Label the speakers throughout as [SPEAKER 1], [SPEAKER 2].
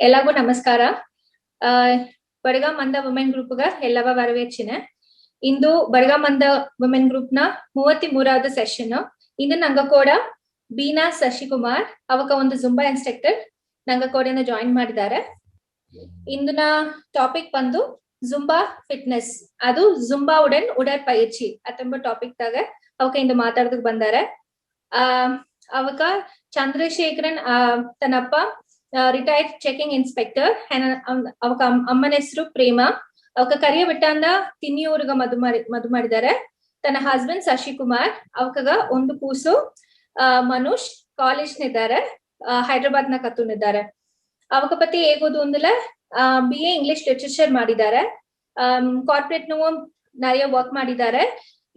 [SPEAKER 1] ಎಲ್ಲರಿಗೂ ನಮಸ್ಕಾರ. ಬಡಗ ಮಂದ ವುಮೆನ್ ಗ್ರೂಪ್ ಎಲ್ಲವ ವರವೇಚಿನ ಇಂದು ಬಡಗ ಮಂದ ವುಮೆನ್ ಗ್ರೂಪ್ ನ 33வது ಸೆಷನ್. ಇಂದು ನಂಗ ಕೂಡ ಬೀನಾ ಶಶಿಕುಮಾರ್ ಅವಕ ಒಂದು ಜುಂಬಾ ಇನ್ಸ್ಟ್ರಕ್ಟರ್ ನಂಗ ಕೂಡ ಜಾಯಿನ್ ಮಾಡಿದ್ದಾರೆ. ಇಂದಿನ ಟಾಪಿಕ್ ಬಂದು ಜುಂಬಾ ಫಿಟ್ನೆಸ್, ಅದು ಜುಂಬಾ ಉಡನ್ ಉಡற்பயிற்சி ಅತ್ತಂಬ ಟಾಪಿಕ್ ದಾಗ ಅವಕ ಇಂದು ಮಾತಾಡೋದಕ್ಕೆ ಬಂದಾರೆ. ಅವಕ ಚಂದ್ರಶೇಖರನ್ ತನ್ನಪ್ಪ ರಿಟೈರ್ಡ್ ಚೆಕಿಂಗ್ ಇನ್ಸ್ಪೆಕ್ಟರ್. ಅವಕ ಅಮ್ಮನ ಹೆಸರು ಪ್ರೇಮ. ಅವಕ ಕರಿಯ ಬಿಟ್ಟಂದ ತಿನ್ನಿಯೂರ್ಗ ಮದು ಮಾಡಿದ್ದಾರೆ. ತನ್ನ ಹಸ್ಬೆಂಡ್ ಶಶಿಕುಮಾರ್, ಅವಕಾಗ ಒಂದು ಕೂಸು ಮನುಷ್ ಕಾಲೇಜ್ ನಿದ್ದಾರೆ, ಹೈದರಾಬಾದ್ ನ ಕತ್ತೂನಿದ್ದಾರೆ. ಅವಕ ಪತಿ ಹೇಗೋದು ಅಂದಲೆ BA ಇಂಗ್ಲಿಷ್ ಲಿಟರೇಚರ್ ಮಾಡಿದ್ದಾರೆ. ಕಾರ್ಪೊರೇಟ್ ನೂ நிறைய ವರ್ಕ್ ಮಾಡಿದ್ದಾರೆ.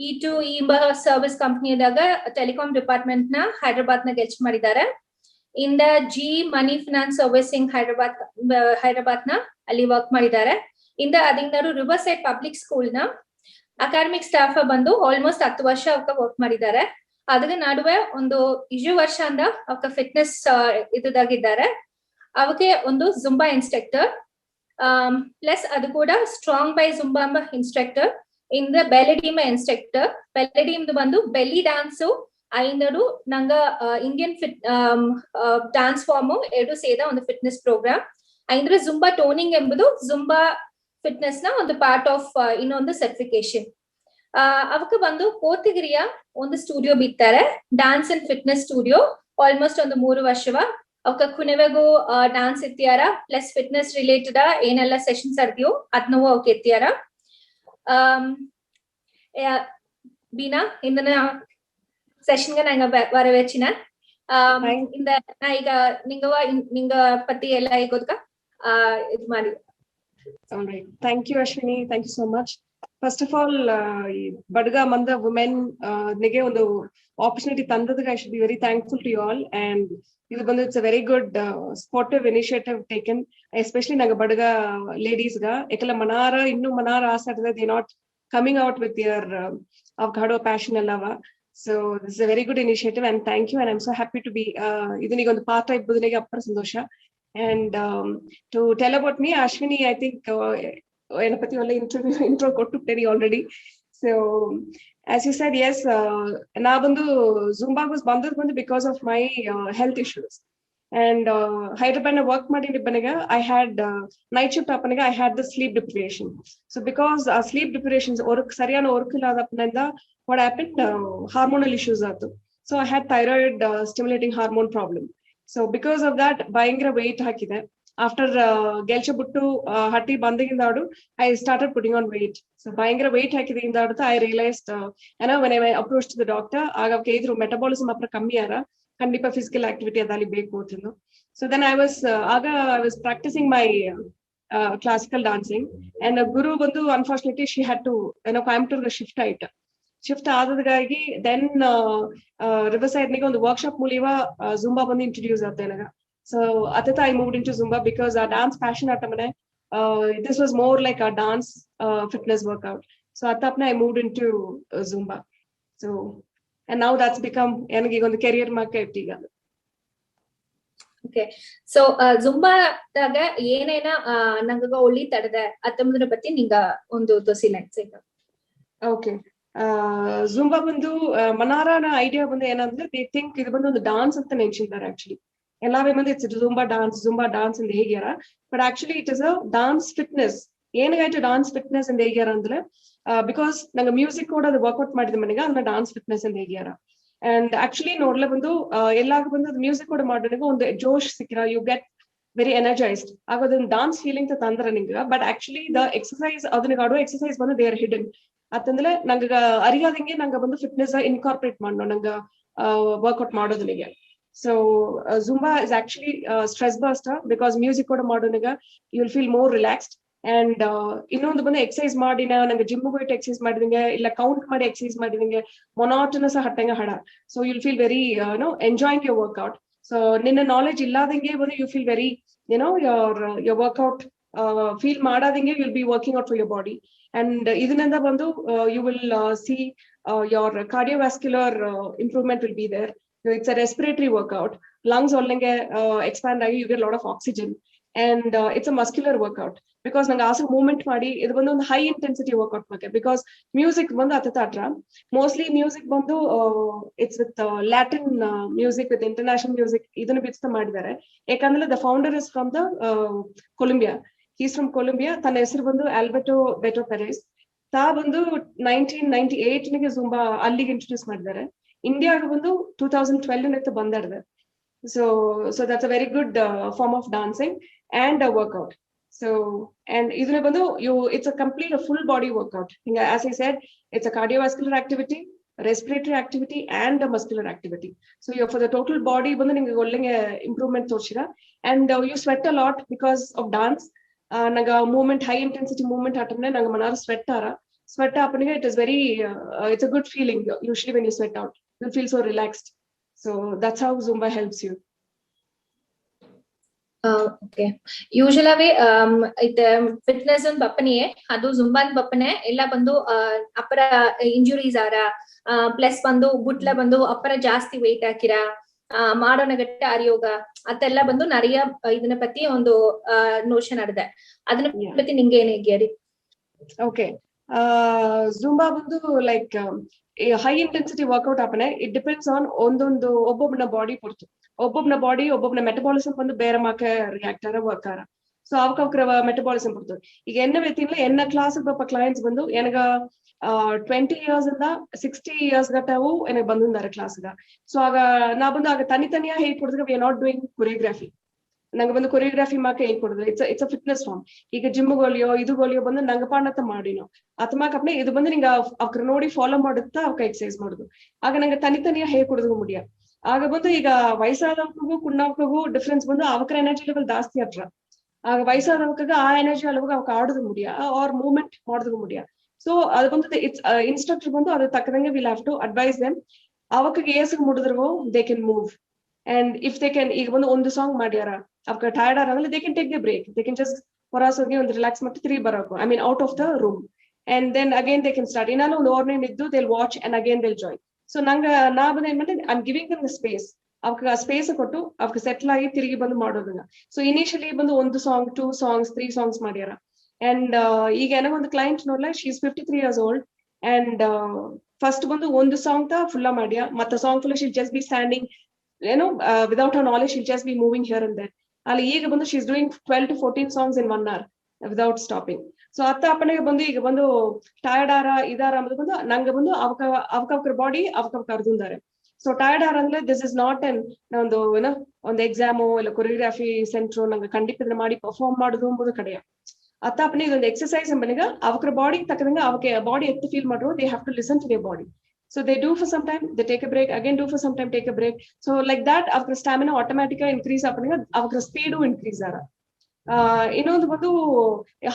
[SPEAKER 1] E2E ಸರ್ವಿಸ್ ಕಂಪನಿಯಾಗ ಟೆಲಿಕಾಂ ಡಿಪಾರ್ಟ್ಮೆಂಟ್ ನ ಹೈದರಾಬಾದ್ ನ ಗೆಲ್ಚ್ ಮಾಡಿದ್ದಾರೆ. ಇಂದ G ಮನಿ ಫಿನಾನ್ಸ್ ಸರ್ವಿಸಿಂಗ್ ಹೈದರಾಬಾದ್ ನ ಅಲ್ಲಿ ವರ್ಕ್ ಮಾಡಿದ್ದಾರೆ. ಇಂದ ಅದಿಂದರು ರಿವರ್ ಸೈಡ್ ಪಬ್ಲಿಕ್ ಸ್ಕೂಲ್ ನ ಅಕಾಡೆಮಿಕ್ ಸ್ಟಾಫ್ ಬಂದು ಆಲ್ಮೋಸ್ಟ್ 10 ವರ್ಷ ಅವಕ ವರ್ಕ್ ಮಾಡಿದ್ದಾರೆ. ಅದ್ರ ನಡುವೆ ಒಂದು 2 ವರ್ಷ ಅಂದ ಅವಕ ಫಿಟ್ನೆಸ್ ಇದಾಗಿದ್ದಾರೆ. ಅವಕ್ಕೆ ಒಂದು ಜುಂಬಾ ಇನ್ಸ್ಟ್ರಕ್ಟರ್ ಪ್ಲಸ್ ಅದು ಕೂಡ ಸ್ಟ್ರಾಂಗ್ ಬೈ ಜುಂಬಾ ಎಂಬ ಇನ್ಸ್ಟ್ರಕ್ಟರ್. ಇಂದ ಬೆಲಿಡೀಮ್ ಇನ್ಸ್ಟ್ರಕ್ಟರ್. ಬೆಲಿಡೀಮ್ ಬಂದು ಬೆಲ್ಲಿ ಡ್ಯಾನ್ಸು ಐನರು ನಂಗ ಇಂಡಿಯನ್ ಫಿಟ್ ಡ್ಯಾನ್ಸ್ ಫಾರ್ಮ್ ಎರಡು ಸೇದ ಒಂದು ಫಿಟ್ನೆಸ್ ಪ್ರೋಗ್ರಾಮ್. ಐಂದ್ರೆ ಜುಂಬಾ ಟೋನಿಂಗ್ ಎಂಬುದು ಜುಂಬಾ ಫಿಟ್ನೆಸ್ ನ ಒಂದು ಪಾರ್ಟ್ ಆಫ್ ಇನ್ನೊಂದು ಸರ್ಟಿಫಿಕೇಶನ್. ಅವಕ್ಕೆ ಬಂದು ಕೋತಿಗಿರಿಯ ಒಂದು ಸ್ಟುಡಿಯೋ ಬಿತ್ತಾರೆ, dance and fitness studio. Almost ಒಂದು 3 ವರ್ಷವ ಅವಕ್ಕ ಕುಣಿವೆಗೂ ಡ್ಯಾನ್ಸ್ ಎತ್ತಿಯಾರ, ಪ್ಲಸ್ ಫಿಟ್ನೆಸ್ ರಿಲೇಟೆಡ್ ಏನೆಲ್ಲ ಸೆಷನ್ಸ್ ಅರ್ದಿಯೋ ಅದನ್ನೂ ಅವಕ್ಕೆ ಎತ್ತಿಯಾರ. ಬೀನಾ ಇಂದನ ಸೆಷನ್ಗೆ ನಂಗೆ ವರವೇಚಿನ ಇಂದ ನಾ ಈಗ ನಿಂಗ ಪತಿ ಎಲ್ಲ ಈಗೋದ್ಕ ಇದು ಮಾಡಿ.
[SPEAKER 2] All right. Thank you, Ashwini. Thank you so much. First of all, Badga Manda women nige ಒಂದು opportunity ತಂದದಕ್ಕೆ I should be very thankful to you all. And ಇದು ಬಂದು it's a very good sportive initiative taken, especially naga Badga ladies ga ekala manara innu manara asatade they not coming out with their avocado passion allava. So this is a very good initiative and thank you, and I'm so happy to be idiniga ಒಂದು ಪಾತ್ರ ಇಬ್ಬುದನಿಗೆ ಅಪ್ಪರ ಸಂತೋಷ. And to tell about me, Ashwini, I think enapati olle intro kottuteni already. So as you said, yes, na bandu Zumba was bandu because of my health issues. And Hyderabad na work madini banaga I had night shift apanaga I had the sleep deprivation. So because sleep deprivations or sariyana work illadapananda what happened, hormonal issues atu. So I had thyroid stimulating hormone problem. So because of that bayangara weight hakide. After gelcha buttu hatti bandigindadu I started putting on weight. So bayangara weight hakide indadu I realized when I approached the doctor aga keidru metabolism apra kammi ara kandipa physical activity adali beku antinu. So then I was practicing my classical dancing, and guru bandu unfortunately she had to Coimbatore shift ಆದದಾಗಿ then riverside ನಿಗೆ ಒಂದು workshop ಮೂಲಕ Zumba ಬಂದು introduce ಆಯ್ತು ನನಗೆ. So atata I moved into Zumba because our dance passion atamane this was more like a dance fitness workout. So atapne I moved into Zumba. So and now that's become ನನಗೆ ಒಂದು career market ಈಗ.
[SPEAKER 1] Okay, so Zumba ದಾಗ ಏನೇನ ನಂಗ ಒಳ್ಳಿ ತಡದೆ ಅತ್ತಂಬದ್ರ ಬಗ್ಗೆ ನಿಂಗ ಒಂದು ತೋಸಿಲ್ಲ ಈಗ.
[SPEAKER 2] Okay. Zumba ಬಂದು ಮನಾರಾನ ಐಡಿಯಾ ಬಂದು ಏನಂದ್ರೆ they think ಇದು ಬಂದು ಒಂದು ಡಾನ್ಸ್ ಅಂತ ನೆನ್ಸಿದ್ದಾರೆ. ಆಕ್ಚುಲಿ ಎಲ್ಲಾವೇ ಬಂದು ಇಟ್ಸ್ ಜುಂಬಾ ಡಾನ್ಸ್ ಅಂತ ಹೇಗ್ಯಾರ, but actually it is a dance fitness. ಏನಾಯ್ತು ಡಾನ್ಸ್ ಫಿಟ್ನೆಸ್ ಅಂತ ಹೇಗ್ಯಾರ ಅಂದ್ರೆ ಬಿಕಾಸ್ ನಂಗೆ ಮ್ಯೂಸಿಕ್ ಕೂಡ ಅದು ವರ್ಕ್ಔಟ್ ಮಾಡಿದ ಮನೆಗೆ ಅದನ್ನ ಡಾನ್ಸ್ ಫಿಟ್ನೆಸ್ ಅಂತ ಹೇಗ್ಯಾರ. ಅಂಡ್ ಆಕ್ಚುಲಿ ನೋಡ್ಲೆ ಬಂದು ಎಲ್ಲಾಗ ಬಂದು ಅದು ಮ್ಯೂಸಿಕ್ ಕೂಡ ಮಾಡೋನಿಗೆ ಒಂದು ಜೋಶ್ ಸಿಕ್ಕಿರ, ಯು ಗೆಟ್ ವೆರಿ ಎನರ್ಜೈಸ್ಡ್ ಆಗೋದನ್ನ ಡಾನ್ಸ್ ಫೀಲಿಂಗ್ ತಂದ್ರ ನಿಂಗ. ಬಟ್ ಆಕ್ಚುಲಿ ದ ಎಕ್ಸಸೈಸ್ ಅದನ್ನ ಆಡೋ ಎಕ್ಸಸೈಸ್ ಬಂದು ದೇ ಆರ್ ಹಿಡನ್. ಅತ್ತಂದ್ರೆ ನಂಗ ಅರಿಯಾದಂಗೆ ನಂಗ ಬಂದು ಫಿಟ್ನೆಸ್ ಇನ್ಕಾರ್ಪೊರೇಟ್ ಮಾಡೋ ನಂಗ ವರ್ಕ್ಔಟ್ ಮಾಡೋದನಿಗೆ. So Zumba is actually stress buster because music ಕೂಡ ಮಾಡೋನಿಗ you will feel more relaxed. And ಇನ್ನೊಂದು ಬಂದು ಎಕ್ಸಸೈಸ್ ಮಾಡಿ ನಂಗೆ ಜಿಮ್ ಹೋಗಿ ಎಕ್ಸಸೈಸ್ ಮಾಡಿದಂಗೆ ಇಲ್ಲ ಕೌಂಟ್ ಮಾಡಿ ಎಕ್ಸಸೈಸ್ ಮಾಡಿದಂಗೆ ಮೊನಾಟನಸ್ ಹಟ್ಟಂಗ ಹಡ. So you will feel very enjoying your workout. So ನಿನ್ನ ನಾಲೆಜ್ ಇಲ್ಲಾದಂಗೆ ಬಂದು you feel very your workout feel ಮಾಡಾದಂಗೆ you will be working out for your body. And ಇದರಿಂದ ಬಂದು you will see your cardiovascular improvement will be there. It's a respiratory workout. Lungs expand, you get a lot of oxygen. and it's a muscular workout because nanga asa movement ಮಾಡಿ ಇದು ಬಂದು ಒಂದು high intensity workout ಬಗ್ಗೆ because music ಬಂದು atatra mostly music ಬಂದು it's with Latin music with international music ಇದನ್ನ ಬಿಚ್ಚ ಮಾಡಿದ್ದಾರೆ ಯಾಕಂದ್ರೆ the founder is from the Colombia. He's from Colombia. ತನ್ನ ಹೆಸರು ಬಂದು Alberto Beto Perez. ತಾ ಬಂದು 1998 ಗೆ ಜುಂಬಾ ಅಲ್ಲಿಗೆ ಇಂಟ್ರೊಡ್ಯೂಸ್ ಮಾಡಿದ್ದಾರೆ. ಇಂಡಿಯಾಗೆ ಬಂದು 2012 ನಲ್ಲಿ ಬಂದಿದೆ. So that's a very good form of dancing and a workout. So and ಇದನ್ನ ಬಂದು it's a complete a full body workout. As I said, it's a cardiovascular activity, respiratory activity and a muscular activity. So for the total body ಬಂದು ನಿಮಗೆ ಒಳ್ಳೆ improvement ತೋರಿಸಿರಾ and you sweat a lot because of dance. Naga movement, high intensity movement happen naga manar sweat happening. It is very it's a good feeling usually when you sweat out. You feel so relaxed. So that's how Zumba helps you.
[SPEAKER 1] Okay. Usually ಇದು fitness ಒಂದು ಬಪ್ಪನೆಯೇ ಅದು Zumba ಬಪ್ಪನೆ ಎಲ್ಲ ಬಂದು ಅಪ್ಪರ injuries ಆರ plus ಬಂದು ಗುಟ್ಲ ಬಂದು ಅಪ್ಪರ ಜಾಸ್ತಿ weight ಹಾಕಿರಾ ಮಾಡೋಣ ಗಟ್ಟ ಆರ್ಯೋಗ ಅದೆಲ್ಲ ಬಂದು நிறைய ಇದನ್ನ ಪத்தி ಒಂದು ನೋಷನ್ ಆಡಿದೆ ಅದನ್ನ ಪத்தி ನಿಂಗೆ ಏನ್ ಹೇಳಿ
[SPEAKER 2] ಓಕೆ ಜುಂಬಾ ಬಂದು ಲೈಕ್ ಹೈ ಇಂಟೆನ್ಸಿಟಿ ವರ್ಕೌಟ್ ಹಾಪನೆ ಇಟ್ ಡಿಪೆಂಡ್ಸ್ ಆನ್ ಒಂದೊಂದು ಒಬ್ಬೊಬ್ಬನ ಬಾಡಿ ಪೊರ್ತು ಒಬ್ಬೊಬ್ಬನ ಮೆಟಬಾಲಿಸಮ್ ಬಂದು ಬೇರೆ ಮಾಕ ರಿಯಾಕ್ಟ್ ಆರ ವರ್ಕ್ ಆರ ಸೊ ಅವಕ್ರ ಮೆಟಬಾಲಿಸಮ್ ಪೊರ್ತು ಈಗ ಎನ್ನ ವ್ಯಕ್ತಿಲ್ಲ ಎನ್ನ ಕ್ಲಾಸ್ ಬಪ್ಪ ಕ್ಲೈಂಟ್ಸ್ ಬಂದು ಎನಗ 20 years ಇಂದ 60 years ಗಟ್ಟವು ನನಗೆ ಬಂದಿದ್ದಾರೆ ಕ್ಲಾಸ್ಗ ಸೊ ಆಗ ನಾ ಬಂದು ಆಗ ತನಿತನಿಯ ಹೇಳ್ಕೊಡಿದ್ರೆ we are not doing choreography ನಂಗೆ ಬಂದು ಕೊರಿಯೋಗ್ರಫಿ ಮಾಕ ಹೇಳ್ಕೊಡಿದ್ರೆ ಇಟ್ಸ್ ಅ ಫಿಟ್ನೆಸ್ ಫಾರ್ಮ್ ಈಗ ಜಿಮ್ಗೋಲಿಯೋ ಇದುಗೋಲಿಯೋ ಬಂದು ನಂಗೆ ಪಾಣತ ಮಾಡಿನೋ ಅತ್ಮಾಕಪ್ನೆ ಇದು ಬಂದು ನಿಂಗೆ ಅವ್ರ ನೋಡಿ ಫಾಲೋ ಮಾಡುತ್ತಾ ಅವಕ್ಕೆ ಎಕ್ಸರ್ಸೈಸ್ ಮಾಡುದು ಆಗ ನಂಗೆ ತನಿತನಿಯ ಹೇಳ್ಕೊಡಿದ್ರು ಮುಡಿಯ ಆಗ ಬಂದು ಈಗ ವಯಸ್ಸಾದವರಿಗೂ ಕುಣ್ಣವರಿಗೂ ಡಿಫ್ರೆನ್ಸ್ ಬಂದು ಅವಕ್ರ ಎನರ್ಜಿ ಲೆವೆಲ್ ಜಾಸ್ತಿ ಹತ್ರ ಆಗ ವಯಸ್ಸಾದವರಿಗೆ ಆ ಎನರ್ಜಿ ಅಲ್ಲವಾಗ ಅವಕ್ಕೆ ಆಡೋದು ಮುಡಿಯ ಅವ್ರ ಮೂವ್ಮೆಂಟ್ ಮಾಡೋದು ಮುಡಿಯ ಸೊ ಅದು ಬಂದು ಇಟ್ಸ್ ಇನ್ಸ್ಟ್ರಕ್ಟರ್ ಬಂದು ಅದ್ರ ತಕ್ಕದಂಗೆ will have to advise them ಅವಕ್ಕೆ ಏಸಿಗೆ ಮುಡಿದ್ರು they can move and if they can ಈಗ ಬಂದು ಒಂದು ಸಾಂಗ್ ಮಾಡ್ಯಾರ ಅವಕ್ಕೆ ಟೈರ್ಡ್ ಆರ ಅಂದ್ರೆ they can take the break they can just ಹೊರಸೋಗಿ ಒಂದು ರಿಲ್ಯಾಕ್ಸ್ ಮಾಡಿ 3 ಬರೋಕು I mean out of the room and then again they can start ಏನಾದ್ರು ಒಂದು ಓರ್ನೇಮ್ ಇದ್ದು they watch and again they join so ನಂಗೆ ನಾ ಬಂದು ಏನ್ ಮಾಡಿದೆ I am giving them the space ಅವಕ್ಕೆ ಸ್ಪೇಸ್ ಕೊಟ್ಟು ಅವಕ್ಕೆ ಸೆಟ್ಲ್ ಆಗಿ ತಿರುಗಿ ಬಂದು ಮಾಡೋದನ್ನ ಸೊ ಇನಿಷಿಯಲಿ ಬಂದು ಒಂದು ಸಾಂಗ್ 2 ಸಾಂಗ್ಸ್ 3 ಸಾಂಗ್ಸ್ ಮಾಡ್ಯಾರ and ಈಗ ಏನೋ ಒಂದು ಕ್ಲೈಂಟ್ ನೋಡ್ಲ she is 53 years old and first ಬಂದು ಒಂದು ಸಾಂಗ್ ತ ಫುಲ್ಲ ಮಾಡ್ಯಾ ಮತ್ತೆ song full she'll just be standing ಏನೋ without her knowledge she'll just be moving here and there ಅಲ್ಲಿ ಈಗ ಬಂದು she is doing 12 to 14 songs in 1 hour without stopping so ಅತ್ತ ಅಪ್ಪನಿಗೆ ಬಂದು ಈಗ ಬಂದು ಟಯರ್ಡ್ ಆರ ಇದಾರ ಅನ್ನೋದು ಬಂದು ನಂಗೆ ಬಂದು ಅವಕವ್ರ ಬಾಡಿ ಅವಕವ್ರ ಅರ್ದುಂದಾರೆ ಸೊ ಟಯರ್ಡ್ ಆರ್ ಅಂದ್ರೆ ದಿಸ್ ಇಸ್ ನಾಟ್ ಅನ್ ಒಂದು ಏನೋ ಒಂದು ಎಕ್ಸಾಮು ಇಲ್ಲ ಕೊರಿಯೋಗ್ರಫಿ ಸೆಂಟ್ರು ನಂಗೆ ಖಂಡಿತ ಮಾಡಿ ಪರ್ಫಾರ್ಮ್ ಮಾಡುದು ಎಂಬುದು ಕಡೆಯ ಅತ್ತಾಪನೆ ಇದೊಂದು ಎಕ್ಸರ್ಸೈಸ್ ಎಂಬನಿಗ ಅವಕ್ರ ಬಾಡಿ ತಕ್ಕದಂಗ ಅವಕ್ಕೆ ಬಾಡಿ ಎತ್ತು ಫೀಲ್ ಮಾಡ್ರು they have to listen to their body so they do for some time they take a break again do for some time take a break so like that ಅವಕ್ರ stamina automatic increase ಆಪನಿಗ ಅವಕ್ರ speed increase ಆರ ಇನ್ನೊಂದು ಬಂದು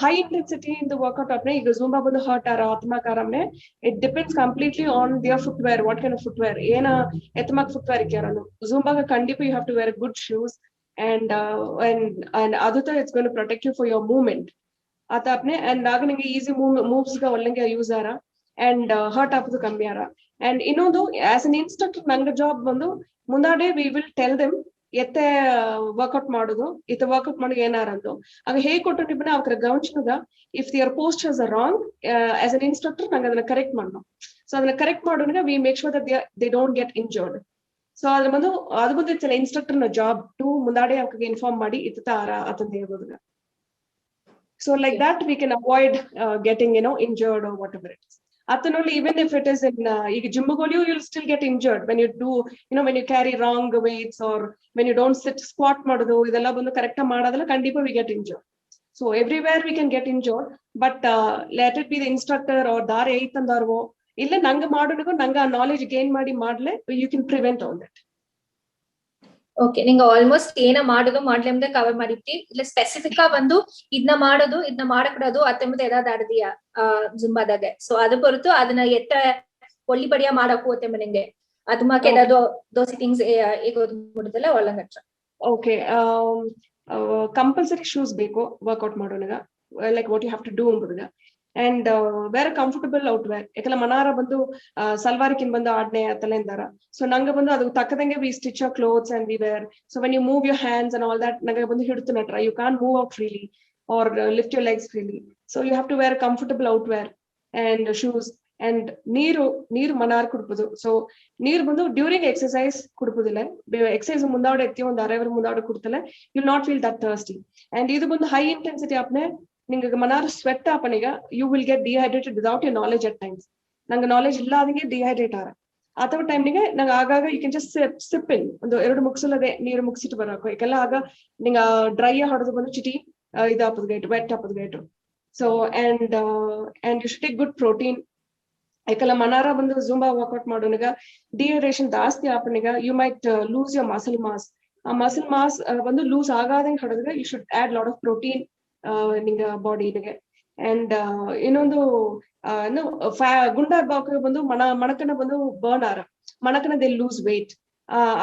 [SPEAKER 2] high intensity ಇಂದ workout ಆಪ್ನೆ ಈಗ Zumba ಬಂದು ಹರ್ಟ್ ಆರ ಆತ್ಮಕಾರಮ್ನೆ it depends completely on their footwear what kind of footwear ಏನ ಎತ್ಮಕ್ ಫುಟ್ವೇರ್ ಇಕ್ಯಾರನು ಜುಂಬಾಗ ಖಂಡಿತ you have to wear good shoes and adutha it's going to protect you for your movement atapne and naga ninge easy moves ga ollange use ara and hurt apudu kammi ara and ಇನ್ನೊಂದು as an instructor ನಂಗ job ಬಂದು ಮುಂದಾಡೆ we will tell them ಎತ್ತೆ workout ಮಾಡುದು ಇತ್ತೆ workout ಮಾಡಿ ಏನಾರಂದು ಆಗ ಹೇಗೆ ಕೊಟ್ಟು ನಿಮ್ಮನ್ನ ಅವ್ರ ಗಮನಿಸಿದಾಗ if their postures are wrong as an instructor ನಂಗೆ ಅದನ್ನ ಕರೆಕ್ಟ್ ಮಾಡೋ ಸೊ ಅದನ್ನ ಕರೆಕ್ಟ್ ಮಾಡೋಣ we make sure that they don't get injured so ಅದ್ರ ಬಂದು ಅದು ಬಂದು ಇಟ್ಸ್ ಅನ್ ಇನ್ಸ್ಟ್ರಕ್ಟರ್ ನ ಜಾಬ್ ಟು ಮುಂದಾಡೆ ಅವ್ರಿಗೆ ಇನ್ಫಾರ್ಮ್ ಮಾಡಿ ಇತ್ತ ಆರ ಅಂತಂದ ಹೇಳ್ಬೋದು so like that we can avoid getting injured or whatever it is athanoli even if it is in ಈಗ ಜಿಮ್ಗೋಲಿಯು you'll still get injured when you do when you carry wrong weights or when you don't sit squat ಮಾಡೋದು ಇದೆಲ್ಲ ಬಂದು correct ಮಾಡೋದಲ್ಲ ಖಂಡಿತ we get injured so everywhere we can get injured but let it be the instructor or ದಾರೆ ಐತಂದರ್ವೋ ಇಲ್ಲ ನಂಗೆ ಮಾಡೋನಿಗೂ ನಂಗೆ ಆ ನಾಲೆಜ್ ಗೇನ್ ಮಾಡಿ ಮಾಡ್ಲೆ you can prevent all that.
[SPEAKER 1] Okay ನಿಂಗ ಆಲ್ಮೋಸ್ಟ್ ಏನ ಮಾಡೋದು ಮಾಡ್ಲೆಂಬುದೇ ಕವರ್ ಮಾಡಿರ್ತಿ ಇಲ್ಲ ಸ್ಪೆಸಿಫಿಕ್ ಬಂದು ಇದನ್ನ ಮಾಡೋದು ಇದನ್ನ ಮಾಡಕೂಡದು ಅತ್ತಂಬುದು ಎದಾದ ಆಡದಿಯಾ ಜುಂಬಾದಾಗೆ ಸೊ ಅದು ಹೊರತು ಅದನ್ನ ಎತ್ತ ಒಳ್ಳಿ ಬಡಿಯ ಮಾಡಕು ಅತ್ತಂಬ ನಿಂಗೆ ಅದು ಮಾಕೆ ಎದಾದು ದೋಸಿ ಥಿಂಗ್ಸ್ ಏಗೋದು ಮುಡುದಲ್ಲ ಒಳ್ಳಂಗಟ್ರ
[SPEAKER 2] ಓಕೆ ಕಂಪಲ್ಸರಿ ಶೂಸ್ ಬೇಕು ವರ್ಕೌಟ್ ಮಾಡೋನಿಗ like what you have to do ಎಂಬುದಿಗ and wear a comfortable outwear. Ekala manara bandu salwar kin bandu aadne atala indara. So nanga bandu adu takkadange we stitch our clothes and we wear. So when you move your hands and all that, nanga bandu hidutunatra. You can't move out freely or lift your legs freely. So you have to wear a comfortable outwear and shoes. And ನೀರು ಮನಾರ್ ಕುಡ್ಬೋದು. So ನೀರು ಬಂದು during exercise ಕುಡ್ಬೋದಿಲ್ಲ. Exercise ಮುಂದಾಡೆ ಎತ್ತಿ ಒಂದು ಅರವರ್ ಮುಂದಾಡೆ ಕುಡ್ತಲ್ಲ, you'll not feel that thirsty. And ಇದು ಬಂದು ಹೈ ಇಂಟೆನ್ಸಿಟಿ ಆಪ್ನೆ ನಿಂಗೆ ಮನಾರ್ ಸ್ವೆಟ್ ಆಪನಿಗ you will get dehydrated without your knowledge at times. ನಂಗೆ ನಾಲೆಜ್ ಇಲ್ಲ ಅದಂಗೆ ಡಿಹೈಡ್ರೇಟ್ ಆರ ಅಥವಾ ಟೈಮ್ನಿಗೆ ನಂಗೆ ಆಗಾಗ you can just sip in ಒಂದು 2 ಮುಗಿಸಲದೆ ನೀರು ಮುಗಿಸಿಟ್ಟು ಬರಬೇಕು. ಈಗೆಲ್ಲ ಆಗ ನಿಂಗೆ ಡ್ರೈ ಹೊಡೆದು ಬಂದು ಚಿಟಿ ಇದು ಹಾಪದ ಗೈಟು ವೆಟ್ ಹಾಪದ ಗೈಟು. So and you should take good protein. ಯಾಕಲ್ಲ ಮನಾರ ಬಂದು ಜುಂಬಾ ವರ್ಕೌಟ್ ಮಾಡೋನಿಗ ಡಿಹೈಡ್ರೇಷನ್ ಜಾಸ್ತಿ ಆಪನಿಗ you might lose your muscle mass. ಆ ಮಸಲ್ ಮಾಸ್ ಬಂದು ಲೂಸ್ ಆಗಾದಂಗೆ ಹೊಡೆದ್ರೆ you should add lot of protein ನಿಂಗ ಬಾಡಿಗೆ. ಅಂಡ್ ಇನ್ನೊಂದು ಗುಂಡಾರ್ ಬಾಕ ಬಂದು ಮಣಕನ ಬಂದು ಬರ್ನ್ ಆರ ಮಣಕನ ದೇ ಲೂಸ್ ವೆಯ್ಟ್.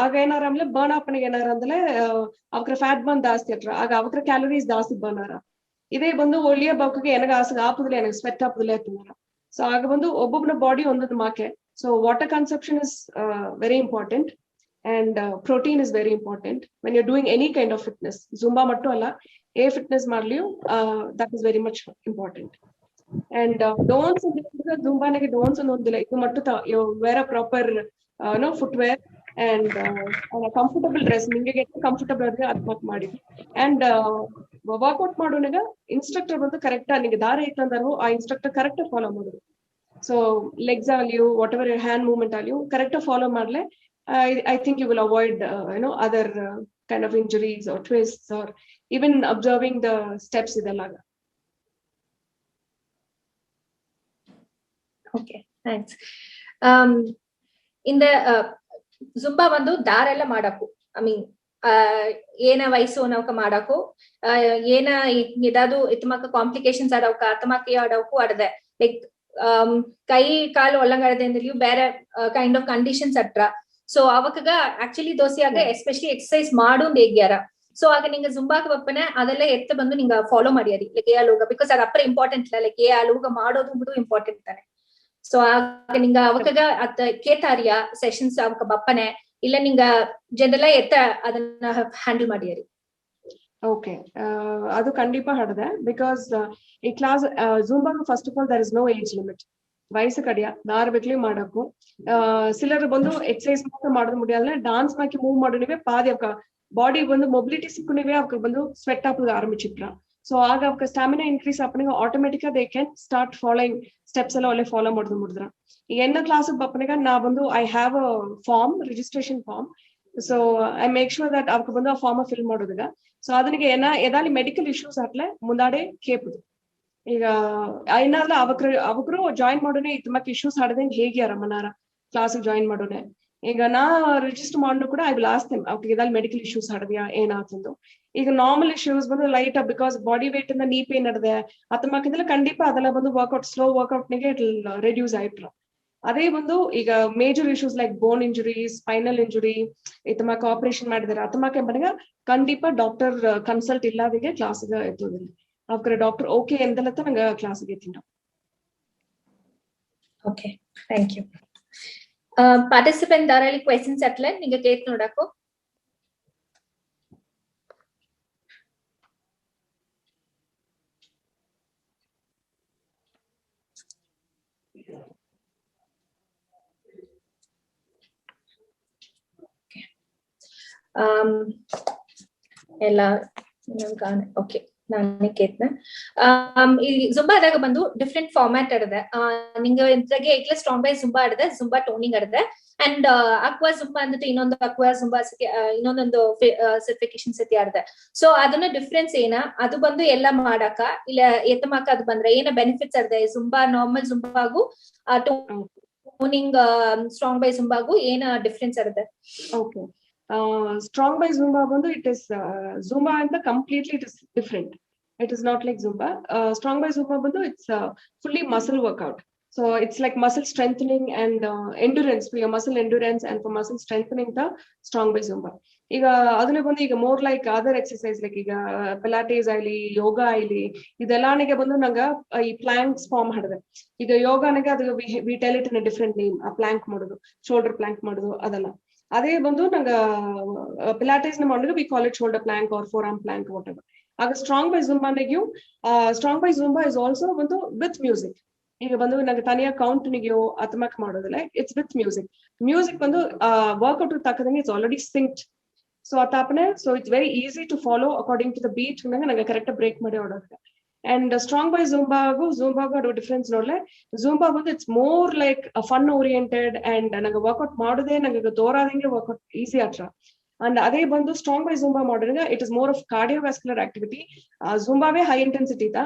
[SPEAKER 2] ಆಗ ಏನಾರ ಆಮೇಲೆ ಬರ್ನ್ ಆಪನಿಗೆ ಏನಾರ ಅಂದ್ರೆ ಅವಕ್ರ ಫ್ಯಾಟ್ ಬರ್ನ್ ಜಾಸ್ತಿ ಅಟ್ರ ಆಗ ಅವಕ್ರ ಕ್ಯಾಲರೀಸ್ ಜಾಸ್ತಿ ಬರ್ನ್ ಆರ. ಇದೇ ಬಂದು ಒಳ್ಳೆಯ ಬಾಕಿಗೆ ಎನಗ ಆಪದಿಲ್ಲ ಎನಗ ಸ್ವೆಟ್ ಆಪದಿಲ್ಲ ಎತ್ತುನಾರ. ಸೊ ಆಗ ಬಂದು ಒಬ್ಬೊಬ್ಬನ ಬಾಡಿ ಒಂದೊಂದು ಮಾಕೆ. So water consumption is very important and protein is very important when you doing any kind of fitness. Zumba ಮಟ್ಟು ಅಲ್ಲ, ಏ ಫಿಟ್ನೆಸ್ ಮಾಡ್ಲಿಯೂ that is very much important. And ಡೋನ್ಸ್ ಜುಂಬಾನಾಗೆ ಡೋನ್ಸ್ ಅನ್ನೋದಿಲ್ಲ. ಇದು ಮಟ್ಟು wear a proper footwear and comfortable dress ನಿಂಗೆ ಎಷ್ಟು ಕಂಫರ್ಟಬಲ್ ಆದ್ರೆ ಅದ್ ಮಾಕ್ ಮಾಡಿ. ಅಂಡ್ ವರ್ಕೌಟ್ ಮಾಡೋನಾಗ ಇನ್ಸ್ಟ್ರಕ್ಟರ್ ಬಂದು ಕರೆಕ್ಟ್ ನಿಂಗೆ ದಾರ ಇತ್ತಂದ್ರು ಆ ಇನ್ಸ್ಟ್ರಕ್ಟರ್ ಕರೆಕ್ಟ್ ಫಾಲೋ ಮಾಡೋದು. ಸೊ ಲೆಗ್ಸ್ ಆಗ್ಲಿಯೂ ವಾಟ್ ಎವರ್ ಹ್ಯಾಂಡ್ ಮೂವ್ಮೆಂಟ್ ಆಗ್ಲಿಯೂ ಕರೆಕ್ಟ್ ಫಾಲೋ ಮಾಡ್ಲೆ I think you will avoid other kind of injuries or twists or even observing the steps idella.
[SPEAKER 1] Okay, thanks. In the Zumba bandu daarella madaku. I mean ಏನ ವಯಸ್ಸು ನಾವಕ ಮಾಡಾಕು ಏನ ಇದದು ಇತಮಕ complications ಆದವಕ ಅತಮಕ ಆಡವಕು ಆಡದೆ like ಕೈ ಕಾಲು ಒಳ್ಳಂಗಡದಿಂದಲಿಯೂ ಬೇರೆ ಕೈಂಡ್ ಆಫ್ ಕಂಡೀಷನ್ಸ್ ಅಟ್ರ. ಸೊ ಅವಕಾಗ ಆಕ್ಚುಲಿ ದೋಸೆಯಾಗ ಎಸ್ಪೆಷಲಿ ಎಕ್ಸರ್ಸೈಸ್ ಮಾಡೋದು ಹೇಗ್ಯಾರ. ಸೊ ಆಗ ನಿಂಗೆ ಜುಂಬಾಕ ಬಪ್ಪನೆ ಅದೆಲ್ಲ ಎತ್ತ ಬಂದು ನಿಂಗ ಫಾಲೋ ಮಾಡಿಯಾರಿ ಲೈಕ್ ಏ ಅಲೂಗ ಬಿಕಾಸ್ ಅದು ಅಪ್ರ ಇಂಪಾರ್ಟೆಂಟ್ ಇಲ್ಲ ಲೈಕ್ ಏ ಅಲೂಗ ಮಾಡೋದು ಬಿಡು ಇಂಪಾರ್ಟೆಂಟ್ ತಾನೆ. ಸೊ ಆಗ ನಿಂಗ ಅವಕಾಗ ಅತ್ತ ಕೇತಾರಿಯಾ ಸೆಷನ್ಸ್ ಅವಕ ಬಪ್ಪನೆ ಇಲ್ಲ ನಿಂಗ ಜನರಲ್ಲ ಎತ್ತ ಅದನ್ನ ಹ್ಯಾಂಡಲ್ ಮಾಡಿಯಾರಿ.
[SPEAKER 2] ಓಕೆ, ಅದು ಖಂಡಿತ ಹಡದೆ ಬಿಕಾಸ್ ಈ class Zumba first of all there is no age limit. ವಯಸ್ಸು ಕಡಿಯ ದಾರ ಬೇಕಲಿ ಮಾಡಕು. ಸಿಲರ್ ಬಂದು ಎಕ್ಸರ್ಸೈಸ್ ಮಾತ್ರ ಮಾಡೋದು ಮುಡಿಯಾದ್ರೆ ಡಾನ್ಸ್ ಮಾಕಿ ಮೂವ್ ಮಾಡೋನಿವೆ ಪಾದಿ ಅವಕ ಬಾಡಿ ಬಂದು ಮೊಬಿಲಿಟಿ ಸಿಕ್ಕುನಿವೆ ಅವಕ ಬಂದು ಸ್ವೆಟ್ ಆಪದ ಆರಂಭಿಸಿಟ್ರ. ಸೊ ಆಗ ಅವಕ ಸ್ಟಾಮಿನಾ ಇನ್ಕ್ರೀಸ್ ಆಪನಿಗೆ automatic they can start following steps ಎಲ್ಲ ಒಳ್ಳೆ ಫಾಲೋ ಮಾಡೋದು ಮುಡಿದ್ರ. ಈಗ ಎನ್ನ ಕ್ಲಾಸ್ ಬಪ್ಪನಿಗ ನಾ ಬಂದು I have a form, registration form. So I make sure that ಅವಕ ಬಂದು ಆ ಫಾರ್ಮ್ ಫಿಲ್ ಮಾಡೋದಿಗ. ಸೊ ಅದನಿಗೆ ಎದಾಲಿ ಮೆಡಿಕಲ್ ಇಶ್ಯೂಸ್ ಆಟ್ಲೆ ಮುಂದಾಡೆ ಕೇಪುದು. ಈಗ ಏನಾದ್ರೂ ಅವಕ್ರು ಜಾಯಿನ್ ಮಾಡೋನೆ ಇತಮಕ್ ಇಶ್ಯೂಸ್ ಹಾಡದಂಗೆ ಹೇಗ್ಯಾರ ಮನಾರ ಕ್ಲಾಸ್ ಜಾಯಿನ್ ಮಾಡೋನೆ. ಈಗ ನಾ ರಿಜಿಸ್ಟರ್ ಮಾಡಿದ್ರು ಕೂಡ ಐ ವಿಲ್ ಆಸ್ಕ್ ದೆಮ್ ಅವಕ್ಕೆ ಇದಲ್ಲಿ ಮೆಡಿಕಲ್ ಇಶ್ಯೂಸ್ ಹಾಡದ್ಯಾ ಏನಾತಂದು. ಈಗ ನಾರ್ಮಲ್ ಇಶ್ಯೂಸ್ ಬಂದು ಲೈಟ್ ಬಿಕಾಸ್ ಬಾಡಿ ವೇಟ್ ಇಂದ ನೀ ಪೇನ್ ನಡೆದೆ ಅತಮಕ್ಕಿಂದಲ್ಲ ಖಂಡಿತ ಅದೆಲ್ಲ ಬಂದು ವರ್ಕೌಟ್ ಸ್ಲೋ ವರ್ಕೌಟ್ ನಿಗೆ ಇಟ್ ರೆಡ್ಯೂಸ್ ಆಯ್ತು. ಅದೇ ಬಂದು ಈಗ ಮೇಜರ್ ಇಶ್ಯೂಸ್ ಲೈಕ್ ಬೋನ್ ಇಂಜುರಿ, ಸ್ಪೈನಲ್ ಇಂಜುರಿ ಇತಮಕ್ ಆಪರೇಷನ್ ಮಾಡಿದಾರೆ ಅತಮಕ್ಕೆ ಬನಗ ಖಂಡಿತ ಡಾಕ್ಟರ್ ಕನ್ಸಲ್ಟ್ ಇಲ್ಲದಿಗೆ ಕ್ಲಾಸ್ಗೆ ಎತ್ತೋದಿಲ್ಲ. ಅವಕ್ರೆ ಡಾಕ್ಟರ್ ಓಕೆ ಎಂದಲತ್ತ ನಂಗೆ ಕ್ಲಾಸ್ಗೆ ಎತ್ತಿನ.
[SPEAKER 1] Okay, thank you. ಪಾರ್ಟಿಸಿಪೆಂಟ್ ದಾರಲ್ಲಿ ಕ್ವೆಶ್ಚನ್ಸ್ ಅಟ್ಲೆ ನಿಂಗೆ ಕೇತ್ ನೋಡಾಕು. ಎಲ್ಲ ಓಕೆ ನಾನೇ ಕೇತ್ನ. ಈ ಜುಂಬಾದಾಗ ಬಂದು ಡಿಫ್ರೆಂಟ್ ಫಾರ್ಮ್ಯಾಟ್ ಆಡದೆ. ನಿಂಗೆ ಇದ್ರಾಗೆ ಏಕ್ಲೆ ಸ್ಟ್ರಾಂಗ್ ಬೈ ಜುಂಬಾ ಆಡದೆ, ಜುಂಬಾ ಟೋನಿಂಗ್ ಆಡದೆ ಅಂಡ್ ಅಕ್ವಾ ಜುಂಬಾ ಅಂದ್ಬಿಟ್ಟು ಇನ್ನೊಂದು ಅಕ್ವಾ ಜುಂಬಾ ಇನ್ನೊಂದೊಂದು ಸರ್ಟಿಫಿಕೇಶನ್ ಸತಿ ಆಡದೆ. ಸೊ ಅದನ್ನ ಡಿಫ್ರೆನ್ಸ್ ಏನ ಅದು ಬಂದು ಎಲ್ಲ ಮಾಡಾಕ ಇಲ್ಲ ಎತ್ತಮಾಕ ಅದು ಬಂದ್ರೆ ಏನ ಬೆನಿಫಿಟ್ಸ್ ಆಡದೆ ಜುಂಬಾ ನಾರ್ಮಲ್ ಜುಂಬಾಗು ಟೋನಿಂಗ್ ಸ್ಟ್ರಾಂಗ್ ಬೈ ಜುಂಬಾಗು ಏನ ಡಿಫ್ರೆನ್ಸ್ ಆಡದೆ?
[SPEAKER 2] ಓಕೆ, strong by Zumba ಬಂದು it is Zumba and completely it is different. It is not like Zumba. Strong by Zumba ಬಂದು it's fully muscle workout. So it's like muscle strengthening and endurance, for your muscle endurance and for muscle strengthening the strong by Zumba. ಈಗ ಅದನ್ನ ಬಂದು ಈಗ more like other exercise like ಈಗ ಪಿಲಾಟೇಸ್ ಆಗಲಿ ಯೋಗ ಆಗಲಿ ಇದೆಲ್ಲಾನಿಗೆ ಬಂದು ನಂಗ ಈ ಪ್ಲಾಂಕ್ಸ್ ಫಾರ್ಮ್ ಮಾಡಿದೆ. ಈಗ ಯೋಗಾನಿಗೆ ಅದು we tell it in a different name. ಆ ಪ್ಲಾಂಕ್ ಮಾಡೋದು, ಶೋಲ್ಡರ್ ಪ್ಲಾಂಕ್ ಮಾಡೋದು ಅದೆಲ್ಲ. ಅದೇ ಬಂದು ನಂಗ ಪಿಲಾಟೇಸ್ ನ ಮಾಡಿದ್ರೆ we call it shoulder plank or forearm plank whatever. ಆಗ ಸ್ಟ್ರಾಂಗ್ ಬೈ ಜುಂಬಾನಿಗೂ strong by Zumba is also ಒಂದು ವಿತ್ ಮ್ಯೂಸಿಕ್. ಈಗ ಬಂದು ನಂಗೆ ತನಿಯ ಕೌಂಟ್ ನಿಗೆಯೋ ಅಥಮಕ್ ಮಾಡೋದಿಲ್ಲ, ಇಟ್ಸ್ ವಿತ್ ಮ್ಯೂಸಿಕ್. ಮ್ಯೂಸಿಕ್ ಬಂದು ವರ್ಕ್ಔಟ್ ತಕ್ಕದಂಗೆ ಇಟ್ಸ್ ಆಲ್ರೆಡಿ ಸಿಂಕ್ಡ್. ಸೊ ಅತಾಪನೆ so it's very easy to follow according to the beat. ನಂಗೆ ಕರೆಕ್ಟ್ ಬ್ರೇಕ್ ಮಾಡಿ ಓಡೋದು. ಅಂಡ್ ಸ್ಟ್ರಾಂಗ್ ಬೈ ಜುಂಬಾಗೂ ಅದು ಡಿಫ್ರೆನ್ಸ್ ನೋಡ್ಲೆ, ಜುಂಬಾ ಬಂದು it's more like fun oriented and ನಂಗೆ ವರ್ಕ್ಔಟ್ ಮಾಡೋದೇ ನಂಗೆ ತೋರಾದಂಗೆ ವರ್ಕ್ಔಟ್ ಈಸಿ ಆತ್ರ. ಅಂಡ್ ಅದೇ ಬಂದು ಸ್ಟ್ರಾಂಗ್ ಬೈ ಜುಂಬಾ ಮಾಡಿದ್ರೆ it is more of cardiovascular activity. ಜುಂಬಾವೇ ಹೈ ಇಂಟೆನ್ಸಿಟಿ ಇತ್ತ,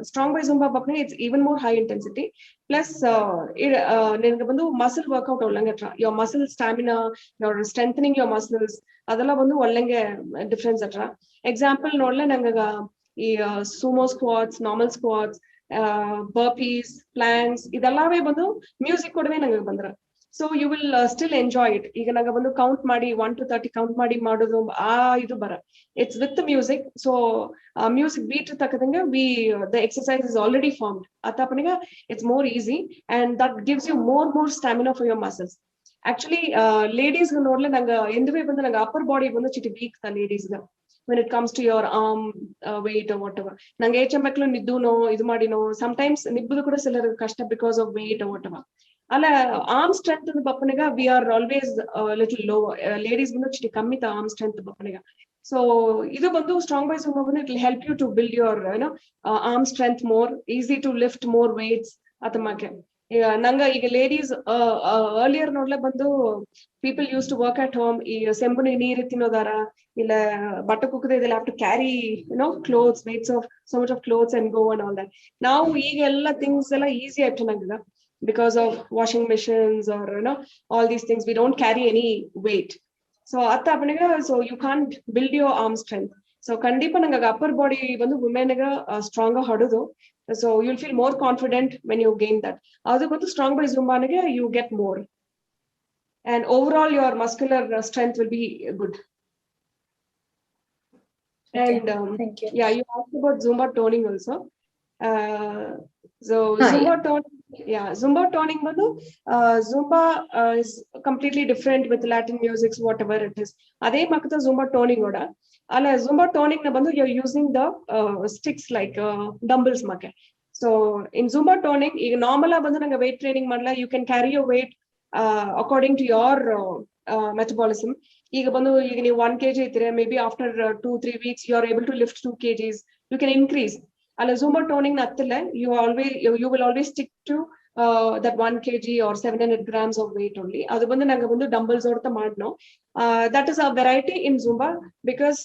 [SPEAKER 2] ಸ್ಟ್ರಾಂಗ್ ಬೈ ಜುಂಬಾ ಬಪ್ಪನೆ it's even more high intensity. Plus ನಿನ್ಗೆ ಬಂದು ಮಸಲ್ ವರ್ಕ್ಔಟ್ ಒಳ್ಳಂಗೆ ಅತ್ರ, your muscle stamina, your strengthening your muscles ಅದೆಲ್ಲ ಬಂದು ಒಳ್ಳಂಗೆ ಡಿಫ್ರೆನ್ಸ್ ಅತ್ರ. ಎಕ್ಸಾಂಪಲ್ ನೋಡ್ಲೆ ನಂಗೆ ಈ sumo squats, normal squats, burpees, planks ಇದೆಲ್ಲವೇ ಬಂದು ಮ್ಯೂಸಿಕ್ ಕೊಡವೆ ನಂಗೆ ಬಂದ್ರ. So you will still enjoy it. ಈಗ ನಂಗೆ ಬಂದು ಕೌಂಟ್ ಮಾಡಿ 1 to 30 ಕೌಂಟ್ ಮಾಡಿ ಮಾಡೋದು ಇದು ಬರ, it's with music. So music beat ತಕ್ಕದಂಗೆ the exercise is already formed. ಅತಪನಿಗೆ it's more easy and that gives you more stamina for your muscles. Actually ladies ನೋಡ್ಲೆ ನಂಗೆ ಎಂದುವೇ ಬಂದು ನಂಗೆ ಅಪ್ಪರ್ ಬಾಡಿ ಬಂದು ಚಿಟಿ ವೀಕ್ ತ ಲೇಡೀಸ್ಗೆ when it comes to your arm weight or whatever. ನಂಗೆ HMಕ್ಲು ನಿದ್ದುನೋ ಇದು ಮಾಡಿನೋ ಸಮಟೈಮ್ಸ್ ನಿಬ್ಬುದು ಕೂಡ ಸಿಲ್ಲರ್ ಕಷ್ಟ because of weight or whatever. ಅಲ್ಲ ಆರ್ಮ್ ಸ್ಟ್ರೆಂತ್ ಬಪ್ಪನಿಗ we are always little low. Ladies ಬಂದು ಚಿಟಿ ಕಮ್ಮಿ ತ ಆರ್ಮ್ ಸ್ಟ್ರೆಂತ್ ಬಪ್ಪನಿಗ. ಸೊ ಇದು ಬಂದು ಸ್ಟ್ರಾಂಗ್ ಬೈ ಜುಂಬಾ ಬಂದು it will help you to build your arm strength more, easy to lift more weights ಅತಮಾಕೆ. ನಂಗ ಈಗ ಲೇಡೀಸ್ ಅರ್ಲಿಯರ್ ನೋಡ್ಲೆ ಬಂದು people used to work at home. ಈ ಸೆಂಬುನಿ ನೀರು ತಿನ್ನೋದಾರ ಇಲ್ಲ ಬಟ್ಟೆ ಕುಕ್ಕದ ಇದೆಲ್ಲ have to carry clothes, weights of so much of clothes and go and all that. ನಾವು ಈಗ ಎಲ್ಲ ಥಿಂಗ್ಸ್ ಎಲ್ಲ ಈಸಿ ಆಯ್ತು ನಂಗೆ because of washing machines or all these things. We don't carry any weight. So at apnega, so you can't build your arm strength. So kandipa nanga upper body bandu women ga stronger hadudu. So you'll feel more confident when you gain that. Adu bandu strong by zumba nage you get more, and overall your muscular strength will be good.
[SPEAKER 1] Okay,
[SPEAKER 2] and
[SPEAKER 1] thank you.
[SPEAKER 2] Yeah, you asked about Zumba toning also. So Zumba toning bandu Zumba is completely different with Latin music, whatever it is. Ade makata Zumba toning oda alla Zumba toning na bandu you're using the sticks like dumbbells make. So in Zumba toning ಈಗ normal bandu nanga weight training ಮಾಡಲ್ಲ, you can carry your weight according to your metabolism. ಈಗ ಬಂದು ಈಗ ನೀವು 1 kg ಇದ್ರೆ may be after 2-3 weeks you are able to lift 2 kgs. You can increase. ಅಲ್ಲ Zumba toning ನತ್ತಲ್ಲ you will always stick to that 1 kg or 700 grams of weight only. ಅದು ಬಂದು ನಂಗೆ ಬಂದು ಡಂಬಲ್ಸ್ ಹೊಡ್ತಾ ಮಾಡ್ನೋ. That is a variety in Zumba because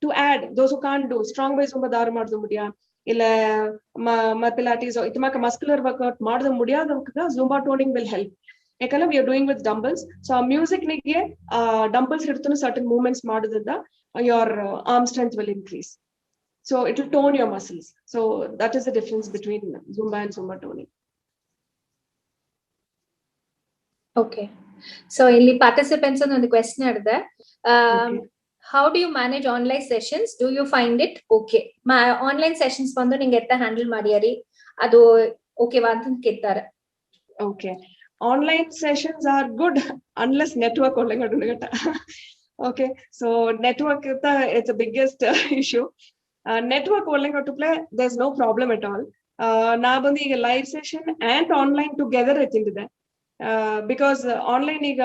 [SPEAKER 2] to add those who can't do strong by Zumba ದಾರು ಮಾಡ್ದು ಮುಡಿಯಾ ಇಲ್ಲ Pilates ಇತಮಾಕ ಮಸ್ಕ್ಯುಲರ್ ವರ್ಕ್ಔಟ್ ಮಾಡ್ದು ಮುಡಿಯಾದವಾಗ Zumba toning will help. ಯಾಕಂದ್ರೆ we are doing with dumbbells. So music ನಿಗೆ dumbbells ಹಿಡ್ತಾನು certain movements ಮಾಡೋದ್ರಿಂದ your arm strength will increase. So it will tone your muscles. So that is the difference between Zumba and Zumba toning.
[SPEAKER 1] Okay. So ಇಲ್ಲಿ participants ಒಂದು question ಇದೆ. How do you manage online sessions? Do you find it okay? Online sessions ಬಂದು ನಿಂಗೆ ಎತ್ತ handle ಮಾಡಿಯಾರಿ ಅದು ಓಕೆವಾ ಅಂತ ಕೇಳ್ತಾರೆ.
[SPEAKER 2] Okay. Online sessions are good unless network ಒಳ್ಳೆಗಡುಗಟ. Okay, so network it's the biggest issue. Network ಒಳ್ಳೆಗಟ್ಟು play there's no problem at all. ನಾ ಬಂದು ಈಗ live session and online together ಎತ್ತಿಂದಿದೆ. Because online ಈಗ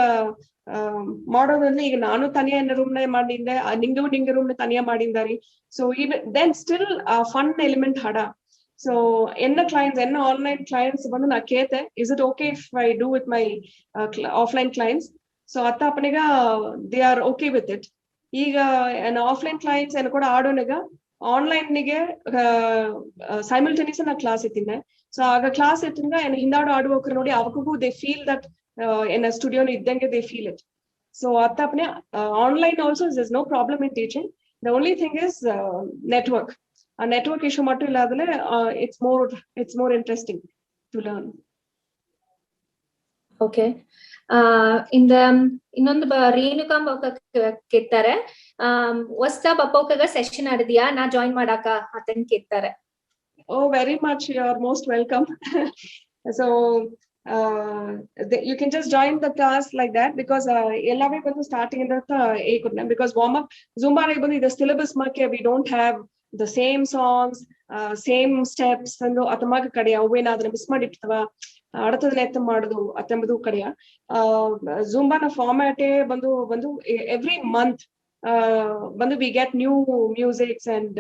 [SPEAKER 2] ಮಾಡೋದ್ರಲ್ಲಿ ಈಗ ನಾನು ತನಿಯ ರೂಮ್ ನ ಮಾಡಿದ್ದೆ, ನಿಂಗೆ ರೂಮ್ ನ ತನಿಯ ಮಾಡಿದಾರಿ. So even then still fun element ಹಡ. So enna clients, enna online clients bandu na kete, is it okay if I do with my offline clients? So atta apnega they are okay with it. Ega an offline clients en kuda aadoniga online nige simultaneously na class ittine. So aga class ittinga en hindadu aaduvokru nodi avakku they feel that in a studio no iddange they feel it. So atta apne online also there's no problem in teaching. The only thing is network. A network issue mattu illadale it's more interesting to learn.
[SPEAKER 1] Okay ಇಂದ ಇನ್ನೊಂದು ರೇಣುಕಾಂಬ ಕೇಳ್ತಾರೆ ಹೊಸ ಬಪ್ಪೋಕಾಗ session ಆಡಿದ್ಯಾ ನಾ join ಮಾಡಾಕ ಅತನ್ ಕೇಳ್ತಾರೆ.
[SPEAKER 2] Oh, very much. You are most welcome. So you can just join the class like that because ellave bandu starting in the because warm up Zumba the syllabus marke we don't have the same songs, same steps and atamaga kade avena adana miss maditva adutadane etha madudu atambadu kade Zumba na format bandu every month ಬಂದು we get new musics and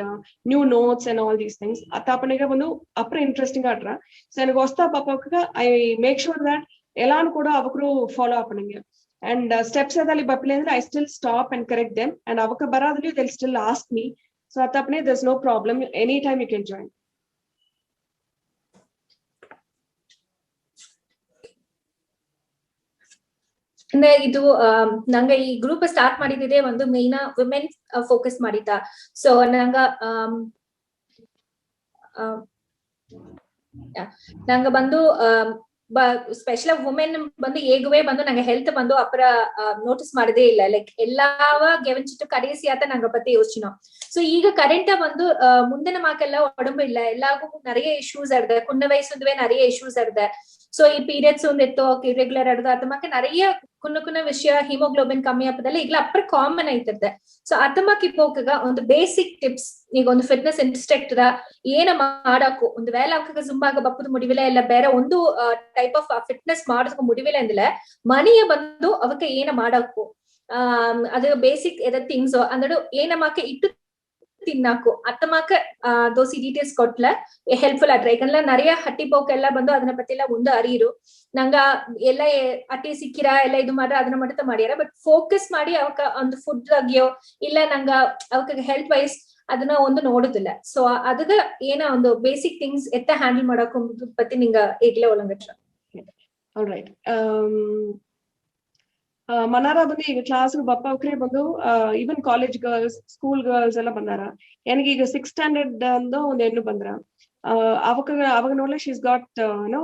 [SPEAKER 2] new notes and all these things atapaniga bandu apra interesting atra so enagu hosta papaka I make sure that elanu kuda avakru follow up paninge and steps adali bappile andre I still stop and correct them and avaka baradali they'll still ask me so atapane there's no problem anytime you can join.
[SPEAKER 1] ಅಂದ್ರೆ ಇದು ನಂಗೆ ಈ group start ಮಾಡಿದಿದೆ ಒಂದು main women focus ಮಾಡಿತಾ so ನಂಗ ಬಂದು special women ಬಂದು ಏಗುವೆ ಬಂದು ನಂಗೆ ಹೆಲ್ತ್ ಬಂದು ಅಪರ ನೋಟಿಸ್ ಮಾಡದೇ ಇಲ್ಲ ಲೈಕ್ ಎಲ್ಲಾವ ಗೆವಂಚಿಟ್ಟು ಕಡೆಸಿ ಆತ ನಂಗ ಪத்தி ಯೋಚನೆ ಸೊ ಈಗ ಕರೆಂಟ್ ಬಂದು ಮುಂದಿನ ಮಾಕೆಲ್ಲ ಉடಂಬು ಇಲ್ಲ ಎಲ್ಲಾಗೂ நிறைய இஷ்யூஸ் இருக்கு குன்ன வயசுவே நிறைய இஷ்யூஸ் இருக்கு ಸೊ ಈ ಪೀರಿಯಡ್ಸ್ ಒಂದು ಎತ್ತೋ ಇರೆಗ್ಯುಲರ್ ಆಡೋದು ಅತಮಕ್ಕೆ நிறைய ಕುನ್ನ ವಿಷಯ ಹಿಮೋಗ್ಲೋಬಿನ್ ಕಮ್ಮಿ ಆಪದಲ್ಲ ಈಗಲ ಅಪ್ರ ಕಾಮನ್ ಆಯ್ತದೆ ಸೊ ಅತಮಕ್ಕೆ ಇಪ್ಪೋಕಾಗ ಒಂದು ಬೇಸಿಕ್ ಟಿಪ್ಸ್ ಈಗ ಒಂದು ಫಿಟ್ನೆಸ್ ಇನ್ಸ್ಟ್ರಕ್ಟರ್ ಏನ ಮಾಡಾಕು ಒಂದು ವೇಳೆ ಅವಕಾಗ ಜುಂಬಾಗ ಬಪ್ಪದ ಮುಡಿವಿಲ್ಲ ಇಲ್ಲ ಬೇರೆ ಒಂದು ಟೈಪ್ ಆಫ್ ಫಿಟ್ನೆಸ್ ಮಾಡೋದಕ್ಕೆ ಮುಡಿವಿಲ್ಲ ಅಂದಿಲ್ಲ ಮನೆಯ ಬಂದು ಅವಕ್ಕೆ ಏನ ಮಾಡಾಕು ಅದು ಬೇಸಿಕ್ ಎದ ಥಿಂಗ್ಸ್ ಅಂದಡು ಏನಮಾಕೆ ಇಟ್ಟು ತಿನ್ನಾಕು ಅತ್ತಮಾಕ ದೋಸಿ ಡೀಟೇಲ್ಸ್ ಕೊಟ್ಲ ಹೆಲ್ಪ್ಫುಲ್ ಆಟ್ರ ಯಾಕಂದ್ರೆ நிறைய ಹಟ್ಟಿ ಪೋಕ್ ಎಲ್ಲ ಬಂದು ಅದನ್ನ ಪத்தி ಎಲ್ಲ ಒಂದು ಅರಿಯರು ನಂಗ ಎಲ್ಲ ಅಟ್ಟಿ ಸಿಕ್ಕಿರ ಎಲ್ಲ ಇದು ಮಾಡ್ರ ಅದನ್ನ ಮಟ್ಟ ಮಾಡ್ಯಾರ ಬಟ್ ಫೋಕಸ್ ಮಾಡಿ ಅವಕ್ಕ ಒಂದು ಫುಡ್ ಆಗ್ಯೋ ಇಲ್ಲ ನಂಗ ಅವಕ್ಕ ಹೆಲ್ತ್ ವೈಸ್ ಅದನ್ನ ಒಂದು ನೋಡುದಿಲ್ಲ ಸೊ ಅದಗ ಏನ ಒಂದು ಬೇಸಿಕ್ ಥಿಂಗ್ಸ್ ಎತ್ತ ಹ್ಯಾಂಡಲ್ ಮಾಡಕ್ ಪತಿ ನಿಂಗ ಈಗ್ಲೇ ಒಳಂಗಟ್ರ.
[SPEAKER 2] ಆಲ್ರೈಟ್ ಮನಾರ ಬಂದು ಈಗ ಕ್ಲಾಸ್ ಬಪ್ಪಕ್ರೆ ಬಂದು even college girls school girls ಎಲ್ಲ ಬಂದಾರ ನನಗೆ ಈಗ 6th ಸ್ಟ್ಯಾಂಡರ್ಡ್ ಅಂದ ಒಂದ್ ಹೆಣ್ಣು ಬಂದ್ರ ಅವಾಗ ನೋಡ್ಲೆ she's got no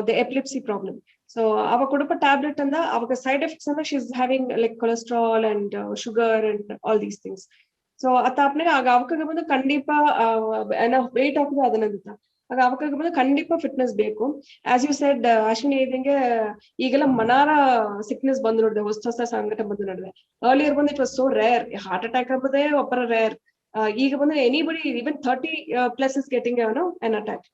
[SPEAKER 2] the epilepsy problem so ಅವಾಗ ಕೊಡಪ ಟ್ಯಾಬ್ಲೆಟ್ ಅಂದ ಅವಾಗ ಸೈಡ್ ಎಫೆಕ್ಟ್ಸ್ ಅಂದ she's having like cholesterol and sugar and all these things so ಅತ್ತಾಪ್ನಾಗ ಆಗ ಅವಕಾಗ ಬಂದು ಖಂಡಿತ ವೇಟ್ ಹಾಕುದು ಅದನ್ನ ಗೊತ್ತಾ ಆಗ ಅವಕಾಗ ಬಂದು ಖಂಡಿತ ಫಿಟ್ನೆಸ್ ಬೇಕು ಆಸ್ ಯು ಸೆಡ್ ಅಶ್ವಿನಿ ಇದಂಗೆ ಈಗೆಲ್ಲ ಮನಾರ ಸಿಕ್ನೆಸ್ ಬಂದು ನೋಡಿದೆ ಹೊಸ ಸಂಘಟ ಬಂದು ನೋಡಿದೆ ಅರ್ಲಿಯರ್ ಬಂದು it was so rare heart attack ಆಗೋದೇ ಒಬ್ಬರ ರೇರ್ ಈಗ ಬಂದು anybody even 30+ is getting an attack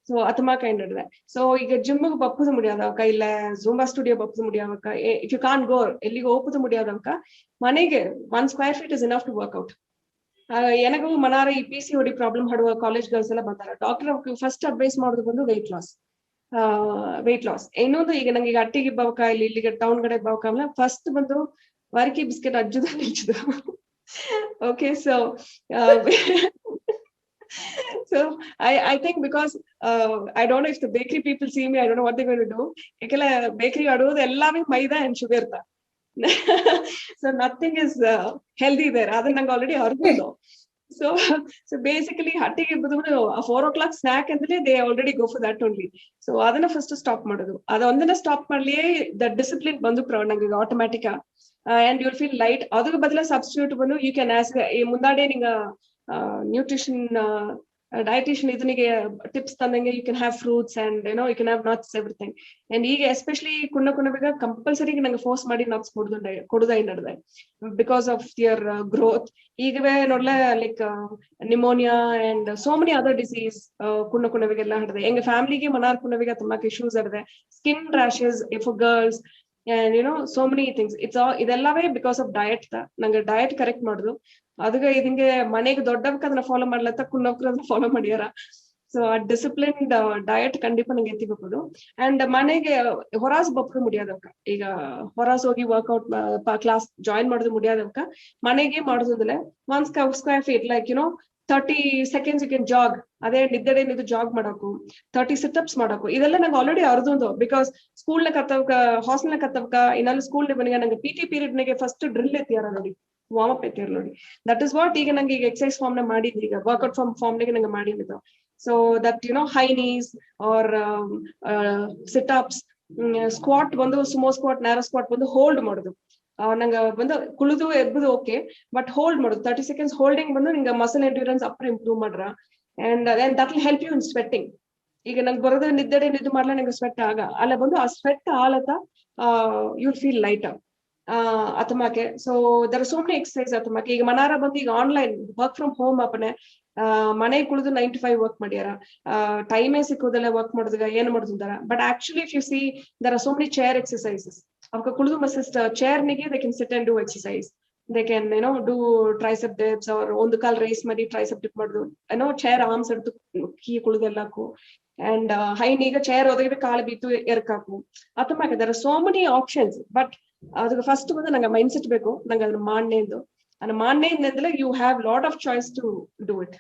[SPEAKER 2] so ಅತಮಾ ಕೈಂಡ್ ನಡೆದೆ ಸೊ ಈಗ ಜಿಮ್ಗೆ ಬಪ್ಪುದು ಮುಡಿಯಾದವಕ ಇಲ್ಲ ಜೂಂಬಾ ಸ್ಟುಡಿಯೋ ಬಪ್ಪುದು ಮುಡಿಯಾವಕ ಇಫ್ ಯು ಕಾನ್ ಗೋ ಎಲ್ಲಿಗೆ ಹೋಗುದು ಮುಡಿಯಾದವಕ ಮನೆಗೆ 1 square feet is enough to work out. எனಗೂ ಮನಾರ ಈ PCOD ಪ್ರಾಬ್ಲಮ್ ಹಡುವ ಕಾಲೇಜ್ ಗರ್ಲ್ಸ್ ಎಲ್ಲ ಬಂದಾರ ಡಾಕ್ಟರ್ ಫಸ್ಟ್ ಅಡ್ವೈಸ್ ಮಾಡೋದು ಬಂದು ವೆಯ್ಟ್ ಲಾಸ್ ಇನ್ನೊಂದು ಈಗ ನಂಗೆ ಈಗ ಅಟ್ಟಿಗೆ ಬವಕ ಇಲ್ಲಿಗೆ ಟೌನ್ ಕಡೆ ಬವಕ ಫಸ್ಟ್ ಬಂದು ವಾರಕಿ ಬಿಸ್ಕೆಟ್ ಅಜ್ಜುದ ನಿಲ್ಚುದು okay so I think because I don't know if the bakery people see me, I don't know what they're going to do. Ekala bakery aduvodu ellame maida and sugar ta. So nothing is healthy there. Adha nange already argudo. So basically hattige budu 4 o'clock snack andre they already go for that only. So adana first stop madodu. Adu ondana stop madliye the discipline bandu nange automatic and you'll feel light. Adu badala substitute bandu you can ask mundade ninga nutrition dietitian idನಿಗೆ tips ತಂದಂಗೆ you can have fruits and you can have nuts everything and ಈಗ especially ಕುನ್ನಬೇಗ compulsory ನಂಗೆ force ಮಾಡಿ nuts ಕೊಡುದೈ ನಡೆದೆ because of their growth ಈಗವೇ ನೋಡ್ಲೆ like pneumonia and so many other disease ಕುನ್ನಬೇಗೆಲ್ಲ ಹಡದೆ ಎಂಗ ಫ್ಯಾಮಿಲಿಗೆ ಮನಾರ್ ಕುನ್ನಬೇಗ ತುಂಬಾ issues ಇರದೆ skin rashes for girls and so many things it's all ಇದೆಲ್ಲವೇ because of diet ನಂಗೆ diet correct ಮಾಡುದು ಅದಗ ಇದಿಂಗೆ ಮನೆಗೆ ದೊಡ್ಡವಕ್ಕೆ ಅದನ್ನ ಫಾಲೋ ಮಾಡ್ಲತ್ತ ಕುನ್ನೋಕ್ರು ಅದನ್ನ ಫಾಲೋ ಮಾಡ್ಯಾರ ಸೊ ಆ ಡಿಸಿಪ್ಲಿನ್ಡ್ ಡಯಟ್ ಖಂಡಿತ ನಂಗೆ ಎತ್ತಿಬೇಕು ಅಂಡ್ ಮನೆಗೆ ಹೊರಾಸ್ ಬಪ್ಪು ಮುಡಿಯಾದವಕ ಈಗ ಹೊರಾಸ್ ಹೋಗಿ ವರ್ಕ್ಔಟ್ ಕ್ಲಾಸ್ ಜಾಯಿನ್ ಮಾಡೋದು ಮುಡಿಯಾದವಕ ಮನೆಗೆ ಮಾಡೋದಿಲ್ಲ 1 square feet like 30 seconds you can jog ಅದೇ ನಿದ್ದೆಡೆ ನಿಂತು ಜಾಗ್ ಮಾಡಕು 30 sit-ups ಮಾಡಕು ಇದೆಲ್ಲ ನಂಗೆ ಆಲ್ರೆಡಿ ಅರ್ಧೊಂದು ಬಿಕಾಸ್ ಸ್ಕೂಲ್ ನ ಕತ್ತವಕ ಹಾಸ್ಟೆಲ್ ನ ಕತ್ತವಕ ಇನ್ನಲ್ಲಿ ಸ್ಕೂಲ್ ಬನಿಗೆ ನಂಗೆ PT ಪೀರಿಯಡ್ ನಾಗೆ ಫಸ್ಟ್ ಡ್ರಿಲ್ ಎತ್ತಿಯಾರ ನೋಡಿ ವಾರ್ಮ್ ಅಪ್ ಎತ್ತಿಯಾರ ನೋಡಿ ದಟ್ ಇಸ್ ವಾಟ್ ಈಗ ನಂಗೆ ಈಗ ಎಕ್ಸರ್ಸೈಸ್ ಫಾರ್ಮ್ ನ ಮಾಡಿದ್ವಿ ಈಗ ವರ್ಕ್ಔಟ್ ಫಾರ್ಮ್ ನಾಗೆ ನಂಗೆ ಮಾಡಿದ್ದು so that high knees are sit-ups squat ಬಂದು ಸುಮೋ ಸ್ಕ್ವಾಟ್ ನ್ಯಾರೋ ಸ್ಕ್ವಾಟ್ ಬಂದು ಹೋಲ್ಡ್ ಮಾಡೋದು. ನಂಗೆ ಬಂದು ಕುಳಿದು ಎದ್ಬುದು ಓಕೆ, ಬಟ್ ಹೋಲ್ಡ್ ಮಾಡೋದು 30 seconds ಹೋಲ್ಡಿಂಗ್ ಬಂದು ನಿಂಗೆ ಮಸಲ್ ಎಂಡ್ಯೂರೆನ್ಸ್ ಅಪ್ರ ಇಂಪ್ರೂವ್ ಮಾಡ್ರ. And that will help you in sweating. ಈಗ ನಂಗೆ ಬರೋದು ನಿದ್ದು ಮಾಡ್ಲಾ ನಂಗೆ ಸ್ವೆಟ್ ಅಲ್ಲ ಬಂದು ಆ ಸ್ವೆಟ್ ಆಲತ್ತ ಯು ಫೀಲ್ ಲೈಟ್ ಅತಮಾಕೆ. So there are so many exercise ಅತಮಾಕೆ. ಈಗ ಮನಾರ ಬಂದು ಈಗ ಆನ್ಲೈನ್ ವರ್ಕ್ ಫ್ರಮ್ ಹೋಮ್ ಅಪ್ಪನೆ ಮನೆ ಕುಳಿದು 9 to 5 ವರ್ಕ್ ಮಾಡ್ಯಾರ. ಟೈಮೇ ಸಿಕ್ಕೋದೆಲ್ಲ ವರ್ಕ್ ಮಾಡೋದಾಗ ಏನ್ ಮಾಡ್ತಿದಾರ. But actually if you see there are so many chair exercises. ಅವಕ್ಕೆ ಕುಳಿದು ಮಸ್ತ್ ಚೇರ್ ನಿಗೆ they can sit and do exercise. They can do tricep dips ಅವ್ರ ಒಂದು ಕಾಲ್ ರೈಸ್ ಮಾಡಿ ಟ್ರೈಸೆಪ್ ಡಿಪ್ ಮಾಡುದು ಚೇರ್ ಆರ್ಮ್ಸ್ ಹಿಡ್ದು ಕೀ ಕುಳಿದೆಲ್ಲಾಕು. ಅಂಡ್ ಹೈನ್ ಈಗ ಚೇರ್ ಒದಗಿದ ಕಾಲು ಬಿತ್ತು ಎರಕಾಕು ಅತಮಾಕೆ. There are so many options. But ಅದಕ್ಕೆ ಫಸ್ಟ್ ಬಂದು ನಂಗೆ ಮೈಂಡ್ ಸೆಟ್ ಬೇಕು, ನಂಗೆ ಅದ್ರ ಮಾಡ್ನೇದು ಅದ್ರ ಮಾಡ್ನೇದಿಂದಲೇ you have lot of choice to do it.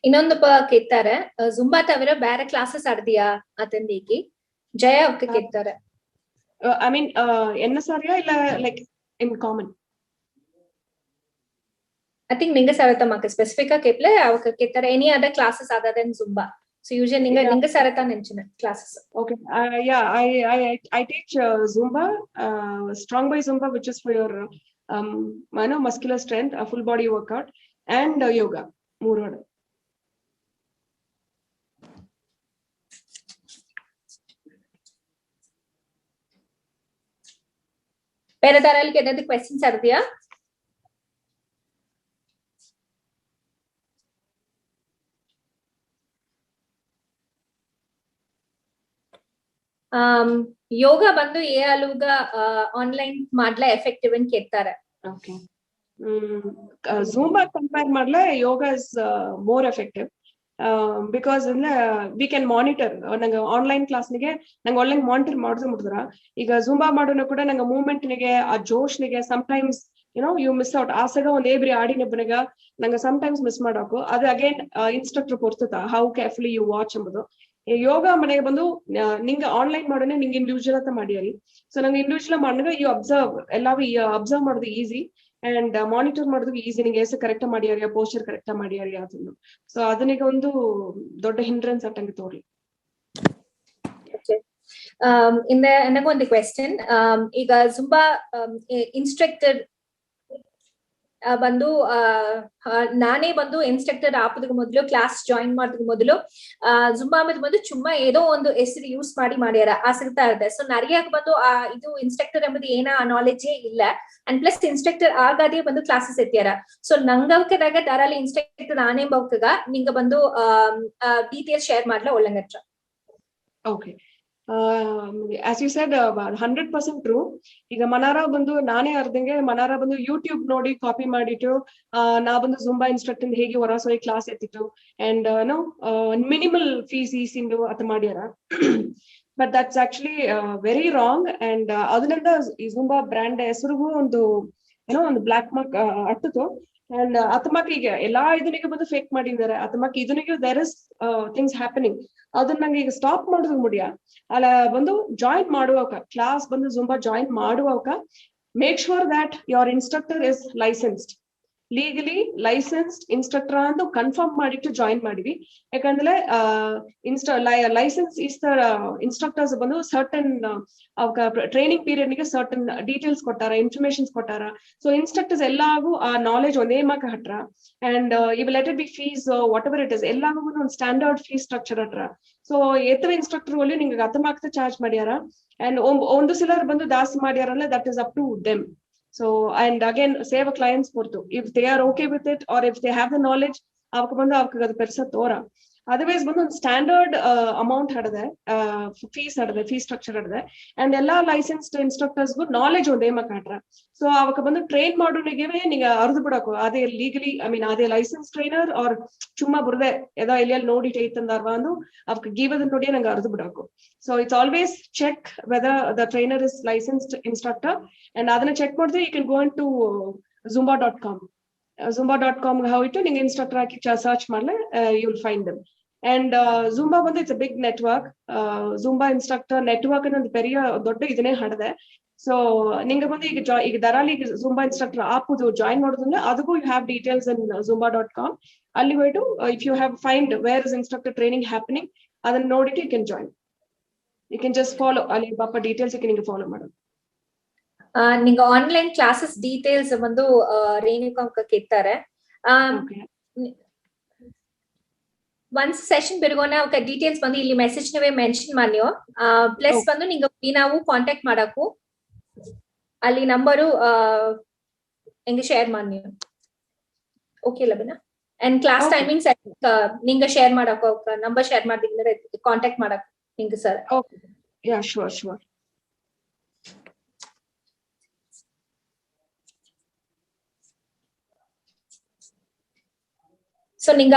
[SPEAKER 1] ಇನ್ನೊಂದು ಕೇಳ್ತಾರೆ, ಜುಂಬಾ ತವಿರ ಬೇರೆ ಕ್ಲಾಸಸ್ ಆಡ್ದಿಯಾ ಅತಂದಿಗೆ ಜಯ ಅವಕ್ಕೆ ಕೇಳ್ತಾರೆ.
[SPEAKER 2] ಐ ಮೀನ್ NSRಯ ಇಲ್ಲ like in common?
[SPEAKER 1] I think ninga sarathamaka specific ah keple avaka kettare any other classes other than Zumba. So usually ninga saratha nenchina classes.
[SPEAKER 2] Okay. Yeah, I teach Zumba, strong by Zumba, which is for your muscular strength, a full body workout, and yoga. Moor.
[SPEAKER 1] ಬೇರೆ ದಾರಲ್ಲಿ ಏನಾದ್ರು questions ಆಡ್ದಿಯಾ? ಯೋಗ ಬಂದು ಏ ಅಲುಗ online ಮಾಡ್ಲಾ effective ಅಂತ ಕೇಳ್ತಾರೆ.
[SPEAKER 2] Okay. Zumba compare ಮಾಡ್ಲಾ yoga is more effective. Because we can monitor. ನಂಗೆ online ಕ್ಲಾಸ್ನಿಗೆ ನಂಗೆ ಆನ್ಲೈನ್ ಮಾನಿಟರ್ ಮಾಡಿದ್ರು ಮುಟ್ಟಿದ್ರ. ಈಗ ಜುಂಬಾ ಮಾಡೋನು ಕೂಡ ನಂಗೆ ಮೂವ್ಮೆಂಟ್ನಿಗೆ ಆ ಜೋಶ್ನಿಗೆ ಸಮಟೈಮ್ಸ್ ಯು ಮಿಸ್ ಔಟ್. ಆಸಗ ಒಂದ್ ಏಬ್ರಿ ಆಡಿನಬ್ಬನಿಗ ನಂಗೆ ಸಮಟೈಮ್ಸ್ ಮಿಸ್ ಮಾಡೋಕು. ಅದು ಅಗೇನ್ ಇನ್ಸ್ಟ್ರಕ್ಟರ್ ಕೊಡ್ತದ ಹೌ ಕೇರ್ಫುಲಿ ಯು ವಾಚ್ ಎಂಬುದು. ಯೋಗ ಮನೆಗೆ ಬಂದು ನಿಂಗೆ ಆನ್ಲೈನ್ ಮಾಡೋಣ ನಿಂಗೆ ಇಂಡಿವಿಜುವಲ್ ಅಂತ ಮಾಡ್ಯಾರಿ. ಸೊ ನಂಗೆ ಇಂಡಿವಿಜುವಲ್ ಮಾಡಿದಾಗ ಯು ಅಬ್ಸರ್ವ್ ಎಲ್ಲಾವು ಅಬ್ಸರ್ವ್ ಮಾಡೋದು ಈಸಿ ಅಂಡ್ ಮಾನಿಟರ್ ಮಾಡೋದು ಈಸಿ. ನಿಂಗೆ ಎಸ್ ಕರೆಕ್ಟ್ ಮಾಡ್ಯಾರಿ, ಪೋಸ್ಚರ್ ಕರೆಕ್ಟ್ ಮಾಡ್ಯಾರಿ ಅದನ್ನು. ಸೊ ಅದನ್ನೀಗ ಒಂದು ದೊಡ್ಡ ಹಿಂಡ್ರೆನ್ಸ್ ಅಟ್ಟಂಗೆ ತೋರಿ.
[SPEAKER 1] ನನಗೊಂದು ಕ್ವೆಶ್ಚನ್. ಈಗ ಜುಂಬಾ ಇನ್ಸ್ಟ್ರಕ್ಟರ್ ಬಂದು ನಾನೇ ಬಂದು ಇನ್ಸ್ಟ್ರಕ್ಟರ್ ಆಪದಕ್ಕೆ ಮೊದಲು ಕ್ಲಾಸ್ ಜಾಯಿನ್ ಮಾಡೋದಕ್ಕೆ ಮೊದಲು ಜುಂಬಾ మీద ಬಂದು ಚುಮ್ಮಾ ಏದೋ ಒಂದು ಹೆಸರು ಯೂಸ್ ಮಾಡ್ಯಾರ ಆಸಕ್ತಾ ಇರುತ್ತೆ. ಸೊ ನರಿಯಾಗ ಬಂದು ಇದು ಇನ್ಸ್ಟ್ರಕ್ಟರ್ ಎಂಬುದು ಏನ ನಾಲೆಜೇ ಇಲ್ಲ. ಅಂಡ್ ಪ್ಲಸ್ ಇನ್ಸ್ಟ್ರಕ್ಟರ್ ಆಗಾದೇ ಬಂದು ಕ್ಲಾಸಸ್ ಎತ್ಯಾರ. ಸೊ ನಂಗವಕದಾಗ ದಾರಲ್ಲಿ ಇನ್ಸ್ಟ್ರಕ್ಟರ್ ನಾನೇ ಬೌಕಗ ನಿಂಗ ಬಂದು ಡೀಟೇಲ್ಸ್ ಶೇರ್ ಮಾಡ್ಲಾ ಒಳ್ಳಂಗಟ್ರ.
[SPEAKER 2] Okay. as you said 100% true. ಈಗ ಮನಾರ ಬಂದು ನಾನೇ ಅರ್ಧಂಗೆ ಮನಾರ ಬಂದು ಯೂಟ್ಯೂಬ್ ನೋಡಿ ಕಾಪಿ ಮಾಡಿಟ್ಟು ನಾ ಬಂದು ಜುಂಬಾ ಇನ್ಸ್ಟ್ರಕ್ಟರ್ ಹೇಗೆ ಹೊರಸೋಯ್ ಕ್ಲಾಸ್ ಎತ್ತಿತ್ತು ಅಂಡ್ ಮಿನಿಮಲ್ ಫೀಸ್ ಈಸಿಂದು ಅತ್ ಮಾಡ್ಯಾರ. But that's actually very wrong. And ಅದರಿಂದ ಈ ಜುಂಬಾ ಬ್ರ್ಯಾಂಡ್ ಹೆಸರಿಗೂ ಒಂದು ಒಂದು ಬ್ಲಾಕ್ ಮಾರ್ಕ್ ಅಟ್ಟಿತು. ಅಂಡ್ ಅತಮಾಕ ಈಗ ಎಲ್ಲಾ ಇದನಿಗೆ ಬಂದು ಫೇಕ್ ಮಾಡಿದ್ದಾರೆ. ಅತಮಾಕ ಇದನಿಗೆ ದೇರ್ ಇಸ್ ಥಿಂಗ್ಸ್ ಹ್ಯಾಪನಿಂಗ್. ಅದನ್ನ ನಂಗೆ ಈಗ ಸ್ಟಾಪ್ ಮಾಡೋದು ಮುಡಿಯ ಅಲ್ಲ ಬಂದು ಜಾಯಿನ್ ಮಾಡುವಾಗ ಕ್ಲಾಸ್ ಬಂದು ಜುಂಬಾ ಜಾಯಿನ್ ಮಾಡುವಾಗ make sure that your instructor is licensed, legally licensed instructor ಅಂತ ಕನ್ಫರ್ಮ್ ಮಾಡಿಟ್ಟು ಜಾಯಿನ್ ಮಾಡಿವಿ. ಯಾಕಂದ್ರೆ ಲೈಸೆನ್ಸ್ ಇಸ್ ದ ಇನ್ಸ್ಟ್ರಕ್ಟರ್ಸ್ ಬಂದು ಸರ್ಟನ್ ಟ್ರೈನಿಂಗ್ ಪೀರಿಯಡ್ ನಿಗೆ ಸರ್ಟನ್ ಡೀಟೇಲ್ಸ್ ಕೊಟ್ಟಾರ, ಇನ್ಫಾರ್ಮೇಶನ್ಸ್ ಕೊಟ್ಟಾರ. ಸೊ ಇನ್ಸ್ಟ್ರಕ್ಟರ್ಸ್ ಎಲ್ಲಾಗೂ ಆ ನಾಲೆಜ್ ಒಂದೇ ಮಾಕ ಹಟ್ರ. And even let it be fees whatever it is ಎಲ್ಲಾಗೂ ಒಂದು ಸ್ಟ್ಯಾಂಡರ್ಡ್ ಫೀಸ್ ಸ್ಟ್ರಕ್ಚರ್ ಹಟ್ರ. ಸೊ ಎತ್ತವ ಇನ್ಸ್ಟ್ರಕ್ಟರ್ ಅಲ್ಲಿ ನಿಂಗೆ ಅತಮಾಕ್ತ ಚಾರ್ಜ್ ಮಾಡ್ಯಾರ. ಅಂಡ್ ಒಂದು ಸಿಲರ್ ಬಂದು ಜಾಸ್ತಿ ಮಾಡ್ಯಾರಲ್ಲ that is up to them. So and again save a clients portu if they are okay with it or if they have the knowledge avaka bandu avaka adu persa tora. Otherwise bandu standard amount hadade fees hadade fee structure hadade and ella licensed instructors gu knowledge onde makatra. So avaka bandu train madunige ninga ardu bidako ade legally I mean ade licensed trainer or chumma burde eda ellal nodi teitandarva andu avaka give adu nodi nanga ardu bidako. So it's always check whether the trainer is licensed instructor and adana check madre you can go into zumba.com. Zumba.com how it ninge instructor aki search madle you will find them. And Zumba ಬಂದು it's a big network. Zumba instructor network ಅನ್ನೋದು ಪೆರಿಯ ದೊಡ್ಡ ಇದನ್ನೇ ಹಡದೆ. So ninga ಬಂದು ಈಗ ದಾರಾಲಿ Zumba instructor ಆಪುದು join ಮಾಡೋದನ್ನ ಅದಕ್ಕೂ you have details in zumba.com. ಅಲ್ಲಿ ಹೋಯ್ತು if you have find where is instructor training happening ಅದನ್ನ ನೋಡಿಟ್ಟು you can join. You can just follow ಅಲ್ಲಿ ಪಾಪ details ನಿಂಗೆ follow ಮಾಡೋದು.
[SPEAKER 1] நீங்க ஆன்லைன் கிளாसेस டீடைல்ஸ் வந்து ரேணுகா கேட்ತಾರೆ. once session ಬಿರುಗೋನ ఒక ಡೀಟೇಲ್ಸ್ ಬಂದು ಇಲ್ಲಿ ಮೆಸೇಜ್ ನವೇ ಮೆನ್ಷನ್ ಮಾಡಿಯೋ ಪ್ಲಸ್ ಬಂದು ನಿಂಗ ನಾವು ಕಾಂಟ್ಯಾಕ್ಟ್ ಮಾಡಕು ಅಲ್ಲಿ ನಂಬರು ಎಂಗೆ ಶೇರ್ ಮಾಡಿ ಓಕೆ ಲಬನಾ ಅಂಡ್ ಕ್ಲಾಸ್ ಟೈಮಿಂಗ್ಸ್ ನಿಂಗ ಶೇರ್ ಮಾಡಕು ನಂಬರ್ ಶೇರ್ ಮಾಡಿದ್ರೆ ಕಾಂಟ್ಯಾಕ್ಟ್ ಮಾಡಕು ನಿಂಗ sir
[SPEAKER 2] okay yeah sure
[SPEAKER 1] so ನಿಂಗ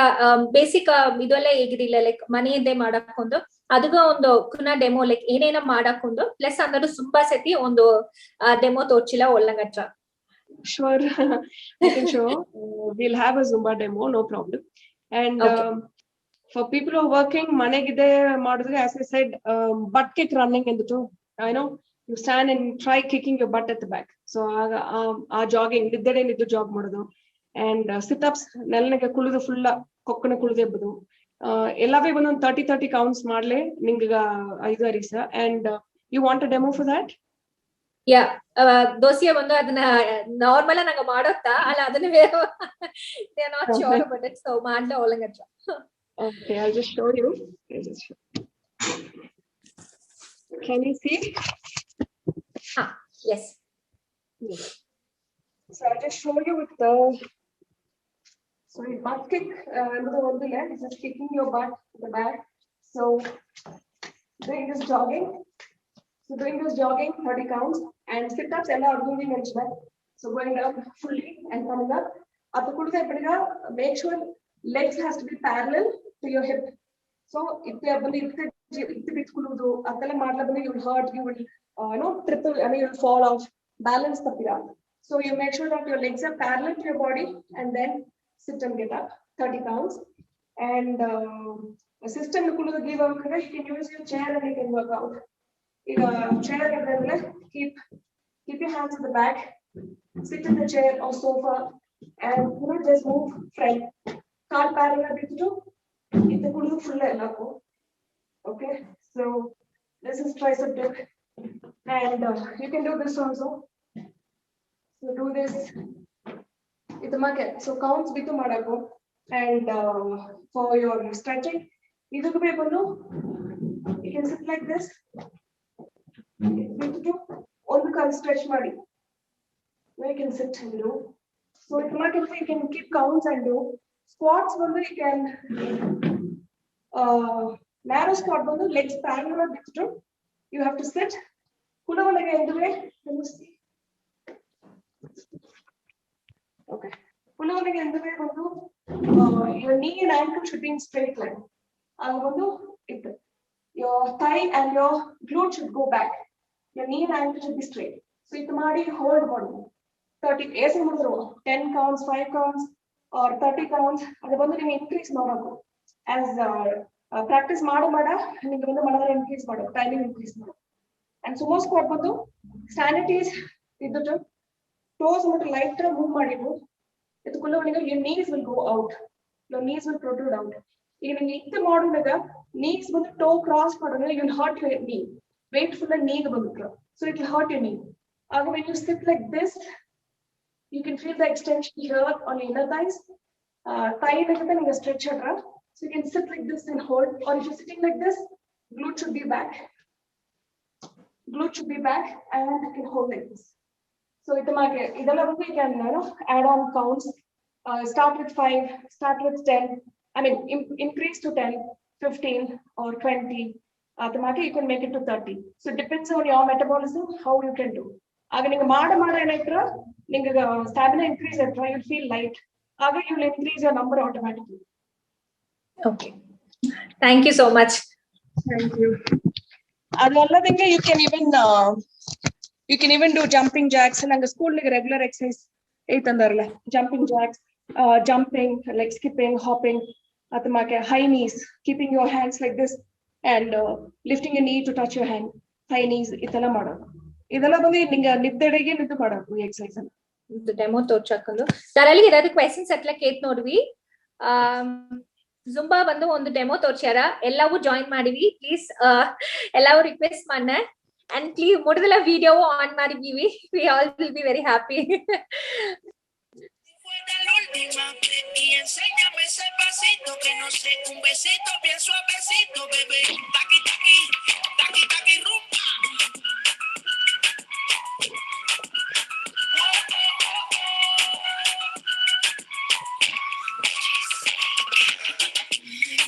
[SPEAKER 1] ಬೇಸಿಕ್ ಇದೆಲ್ಲ ಹೇಗಿದಿಲ್ಲ ಲೈಕ್ ಮನೆಯದ್ದೇ ಮಾಡಕೊಂಡು ಅದಗ ಒಂದು ಕುನ ಡೆಮೋ ಲೈಕ್ ಏನೇನ ಮಾಡಕೊಂಡು ಪ್ಲಸ್ ಅಂದ್ರೆ ತುಂಬಾ ಸತಿ ಒಂದು demo ತೋರ್ಚಿಲ್ಲ ಒಳ್ಳಂಗಟ್ರ
[SPEAKER 2] sure I can show we'll have a Zumba demo no problem and okay. For people who are working manegide madudre as I said butt kick running endu I know you stand and try kicking your butt at the back so jogging niddade niddu jog madodu and sit ups nelnage kuludu full kokkana kulude ebbadu ellave ಬಂದು 30 counts ಮಾಡ್ಲೆ ನಿಂಗ 5 ರೀಸ and you want a demo for that
[SPEAKER 1] ಯಾ ದೋಸಿಯ ಬಂದು ಅದನ್ನ normal ನಂಗ ಮಾಡೋತ್ತಾ ಅಲ್ಲ ಅದನ್ನ ಬೇರೆ they are not sure about it so ಮಾಡ್ಲೆ ಒಳಂಗಟ್ರ
[SPEAKER 2] okay I'll just show you can you see
[SPEAKER 1] yes
[SPEAKER 2] so I'll just show you with the sorry butt kick another one there is just kicking your butt in the back so doing this jogging 30 counts and sit ups ella ardundi mentioned so going up fully and coming up adu kudu epadiga make sure legs has to be parallel to your hip so itte abandi itte bitkuludu adella madlabandi you will hurt you will triple I mean you will fall off balance tapira so you make sure that your legs are parallel to your body and then sit and get up 30 counts and a system kuludu give out you can use your chair and you can work out chair keep your hands at the back sit in the chair or sofa and just move front kaal parallel bittu idu kudu full ellako okay so this is tricep dip and you can do this also so do this idu make so counts bitu madako and for your stretching idu be bandu you can sit like this ಒಂದು ಕಾಲು stretch ಮಾಡಿ you can sit and do so if you can keep counts and do squats ಬಂದು you can narrow squat ಬಂದು legs parallel ಬಿಟ್ಟು you have to sit ಕುಲವಲಗೆ ಎಂದ್ರೆ okay ಕುಲವಲಗೆ ಎಂದ್ರೆ ಬಂದು your knee and ankle should be in straight line ಆಗ ಬಂದು ಇದು your thigh and your glute should go back your knee and ankle should be straight so ಇದು ಮಾಡಿ hold ಮಾಡಿ 30 ಏಸೆ ಮಾಡಿದ್ರು 10 counts 5 counts or 30 counts ಅದು ಬಂದು ನೀವು increase ಮಾಡಬೇಕು as practice ಮಾಡ ನಿಮಗೆ ಬಂದು ಮಾಡಿದ್ರೆ increase ಮಾಡು timing increase ಮಾಡು and sumo squat ಬಂದು stabilities ಇದ್ದು toes ಮತ್ತು light move ಮಾಡಿದ್ರು ಇದು ಕುಲವನಿಗೆ your knees will go out your knees will protrude out ಈಗ ನೀವು ಇತ್ತು ಮಾಡಿದಾಗ knees ಬಂದು toe cross ಮಾಡಿದ್ರೆ you will hurt your knee weight full knee ಬಂದು so it will hurt your knee when you sit like this you can feel the extension here on your inner thighs thigh ekante ninga stretch adra so you can sit like this and hold or if you're sitting like this glute should be back and you can hold like this so idella vandu you can add on counts start with 5 start with 10 I mean increase to 10 15 or 20 you can make it to 30 so it depends on your metabolism how you can do ಆಗ ನಿಂಗೆ ಮಾಡ ಏನಾಯ್ತರ ನಿಂಗೆ stamina increase ಆಯ್ತರ you feel light ಆಗ you will increase your number automatically
[SPEAKER 1] okay thank you so much
[SPEAKER 2] thank you ಅದಲ್ಲದಂಗೆ you can even do jumping jacks ನಂಗೆ ಸ್ಕೂಲ್ಗೆ ರೆಗ್ಯುಲರ್ ಎಕ್ಸರ್ಸೈಸ್ ಐತಂದಾರಲ್ಲ jumping jacks jumping like skipping hopping ಅಥವಾ high knees keeping your hands like this and lifting your knee to touch your hand high knees itala ಮಾಡೋದು ಇದೆಲ್ಲ ಬಂದು ನಿಂಗೆ ನಿದ್ದೆಡೆಗೆ ನಿದ್ದು ಮಾಡೋದು ಈ ಎಕ್ಸರ್ಸೈಸ್
[SPEAKER 1] ಇದು ಡೆಮೋ ತೋರ್ಸಕೊಂಡು ತರಲ್ಲಿ ಏನಾದ್ರು ಕ್ವೆಶ್ಚನ್ಸ್ ಅಟ್ಲ ಕೇತ್ ನೋಡ್ವಿ ಜುಂಬಾ ಬಂದು ಒಂದು ಡೆಮೋ ತೋರ್ಸ್ಯಾರ ಎಲ್ಲವೂ ಜಾಯಿನ್ ಮಾಡಿವಿ ಪ್ಲೀಸ್ ಎಲ್ಲವೂ ರಿಕ್ವೆಸ್ಟ್ ಮಾಡ್ನ ಅಂಡ್ ಪ್ಲೀಸ್ ಮೊದಲ ವಿಡಿಯೋ ಆನ್ ಮಾಡಿದೀವಿ we all will be very happy
[SPEAKER 3] Y enséñame ese pasito que no sé, un besito bien suavecito, bebé. Taqui, taqui, taqui, taqui, rumba.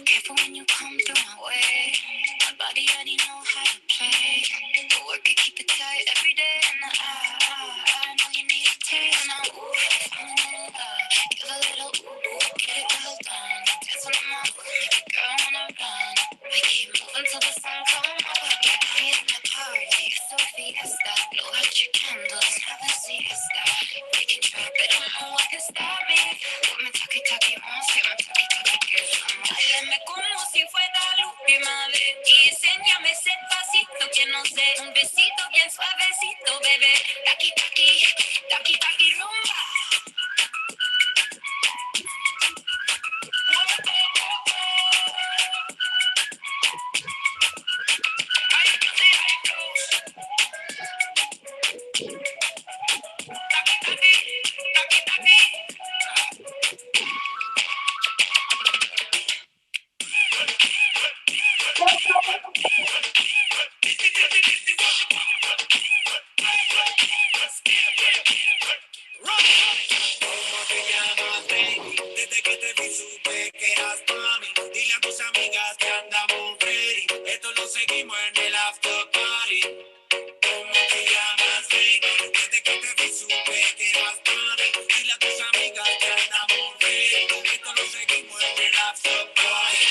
[SPEAKER 3] Careful when you come through my way. My body already know how to play. But work it, keep it tight every day. And I know you need a taste. Now, ooh, I'm in love. Give a little ooh, get it well done. Dance on my ooh, make a girl wanna run. We keep moving till the sun comes up. Get high in the party, it's so fiesta. Blow out your candles, have a siesta. We can drop it, don't know what can stop it. Put me talkie talkie on, see me talkie talkie girl. Báilame como si fuera la última vez. Y enséñame ese pasito que no sé. Un besito bien suavecito, bebé. Taqui taqui, taqui taqui rumba. Desde que te vi supe que eras mami. Dile a tus amigas que andamos ready. Esto lo seguimos en el after party. ¿Cómo te llamas, baby? Desde que te vi supe que eras mami. Dile a tus amigas que andamos ready. Esto lo seguimos en el after party.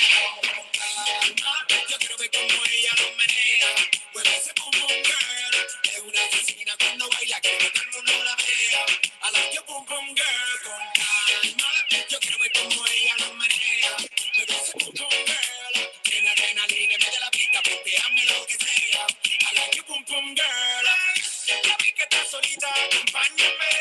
[SPEAKER 3] Yo quiero ver cómo ella lo menea. Mueve ese pum pum girl. Es una asesina cuando baila que todo el mundo la vea. I like your pum pum girl con calma. Yo quiero ver cómo ella lo menea. Mueve ese pum pum girl. Tiene adrenalina, mete la pista, hazme lo que sea. I like your pum pum girl. Ya vi que estás solita, acompáñame.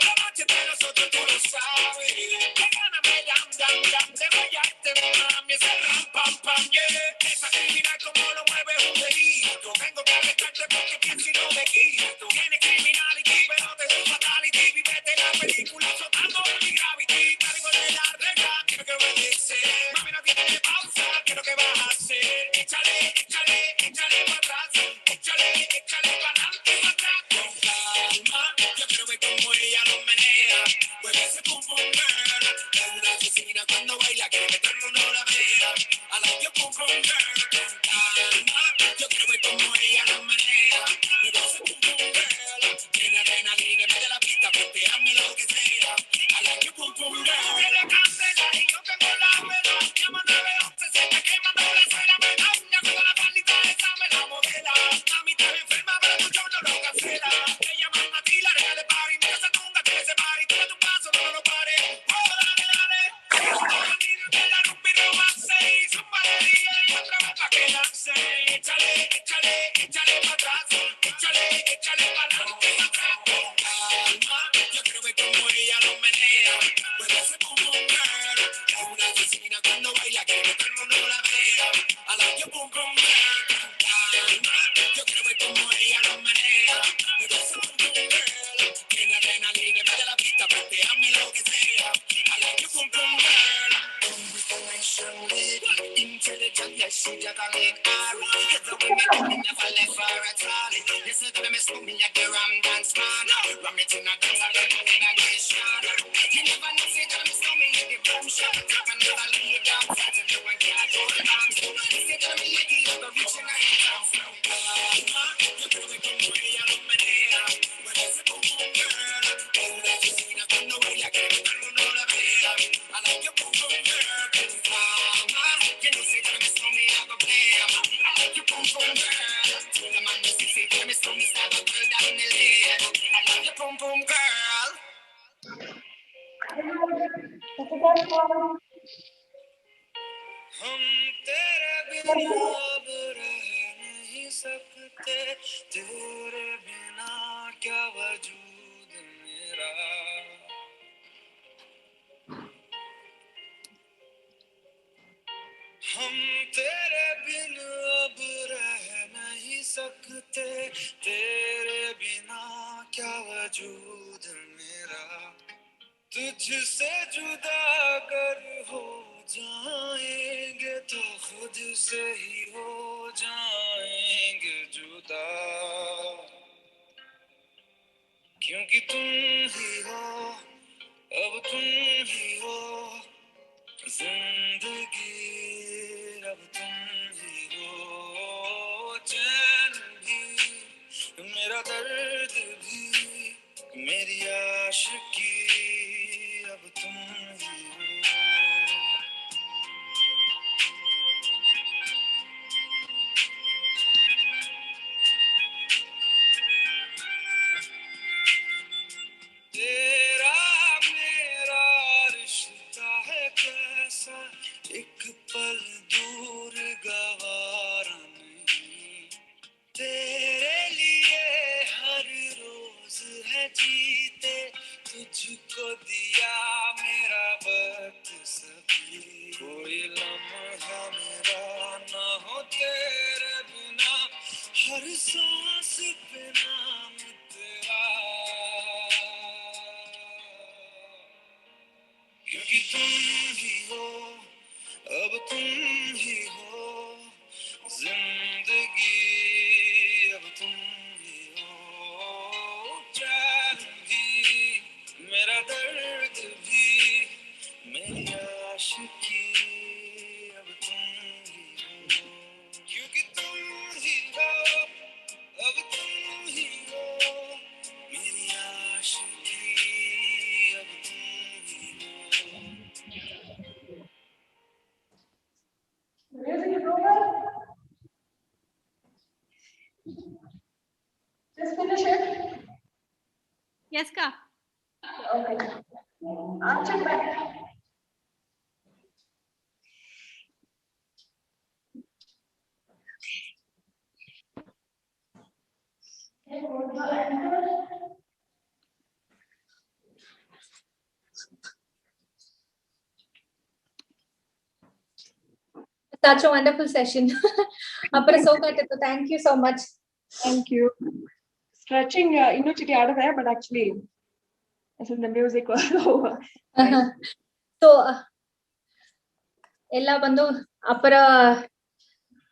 [SPEAKER 3] La noche entre nosotros tú lo sabes. Que gana me dam, dam, dam. Te voy a te mami, ese ram, pam, pam, yeah. Esa criminal como lo mueve un delito. Tengo que arrestarte porque pienso y no me quito. Tienes criminality, pero te doy fatality. Vivete la película soltando mi gravity. Cargo de la regla, quiero que obedeces. Mami, no tiene pausa, quiero que vas a hacer. Échale, échale, échale para atrás. Échale, échale para adelante y para atrás. Con calma, yo quiero ver cómo ella lo menea. Mueve ese pum pum girl. Es una asesina cuando baila, quiero que todo el mundo la vea. I like your pum pum girl. Con calma, yo quiero ver cómo ella lo menea. Mueve ese pum pum girl. Tiene adrenalina, mete la pista, hazme lo que sea. I like your pum pum girl. Tiene candela y yo tengo la vela. Llama 911, se está quemando la suela. Me da una con la palita, esa me la modela. Mami, estás enferma, pero tu show no lo cancela. Te llaman a ti, la real de party. Mi casa tunga, que se party. Tira tu paso, no lo pares. Oh, dale, dale. De la rumba y romance. Zumba de DJ, otra vez pa' que lance. Échale, échale, échale pa' atrás. Échale, échale pa' adelante y pa' atrás. Con calma, yo quiero ver cómo ella lo menea. Mueve ese pum pum girl. Es una asesina cuando baila, quiero que todo el mundo la vea. I like your pum pum girl. Con calma, yo quiero ver cómo ella lo menea. Mueve ese pum pum girl. Tiene adrenalina, mete la pista, hazme lo que sea. I like your pum pum girl. Information lady, intelligent, yes, she juggling Ari. The women never left for a trolley. You say that I miss me like the Ram Dance Man. Ram it in a dance, I don't know in a nation. You never know, say that I miss me like the boom shot. Tap and never lay down, flat and you and can't hold on. You say that I'm a lady, you're the rich and I ain't down. You creo que como ella lo menea. Mueve ese pum pum girl. Es una asesina cuando baila, que todo el mundo la vea. I like your pum pum girl. You know, say that I miss me, I go play. I like your pum pum girl. The man who say that I miss me, I go girl down the lane. I like your pum pum girl. हम तेरे बिना अब रह नहीं सकते, तेरे बिना क्या वजूद मेरा हम तेरे बिन अब रह नहीं सकते तेरे बिना क्या वजूद मेरा तुझसे जुदा अगर हो जाएंगे तो खुद से ही हो जाएंगे जुदा क्योंकि तुम ही हो अब तुम ही हो जिंदगी अब तुम ही हो चैन भी मेरा दर्द भी मेरी आशिकी अब तुम ही हो तेरा मेरा रिश्ता है कैसा एक पल दूर गवारा नहीं तेरे लिए हर रोज है जीते तुझको दिया मेरा वक्त सभी कोई लम्हा मेरा ना हो तेरे बिना हर सांस पे नाम तेरा क्योंकि तुम ही हो अब तुम ही हो जिंदगी अब तुम ही हो चैन भी मेरा दर्द भी मेरी आशिकी अब तुम ही हो क्योंकि तुम ही हो अब तुम ही हो मेरी आशिकी अब तुम ही हो
[SPEAKER 2] Music is over. Just finish it.
[SPEAKER 4] Yes, ka.
[SPEAKER 2] Okay. Archit back.
[SPEAKER 1] Such a wonderful session. Appara so kattu. Thank you so much.
[SPEAKER 2] Thank you. Stretching, chitty out of there, but actually, I think the music was over.
[SPEAKER 1] So ಎಲ್ಲ ಬಂದು ಅಪ್ಪರ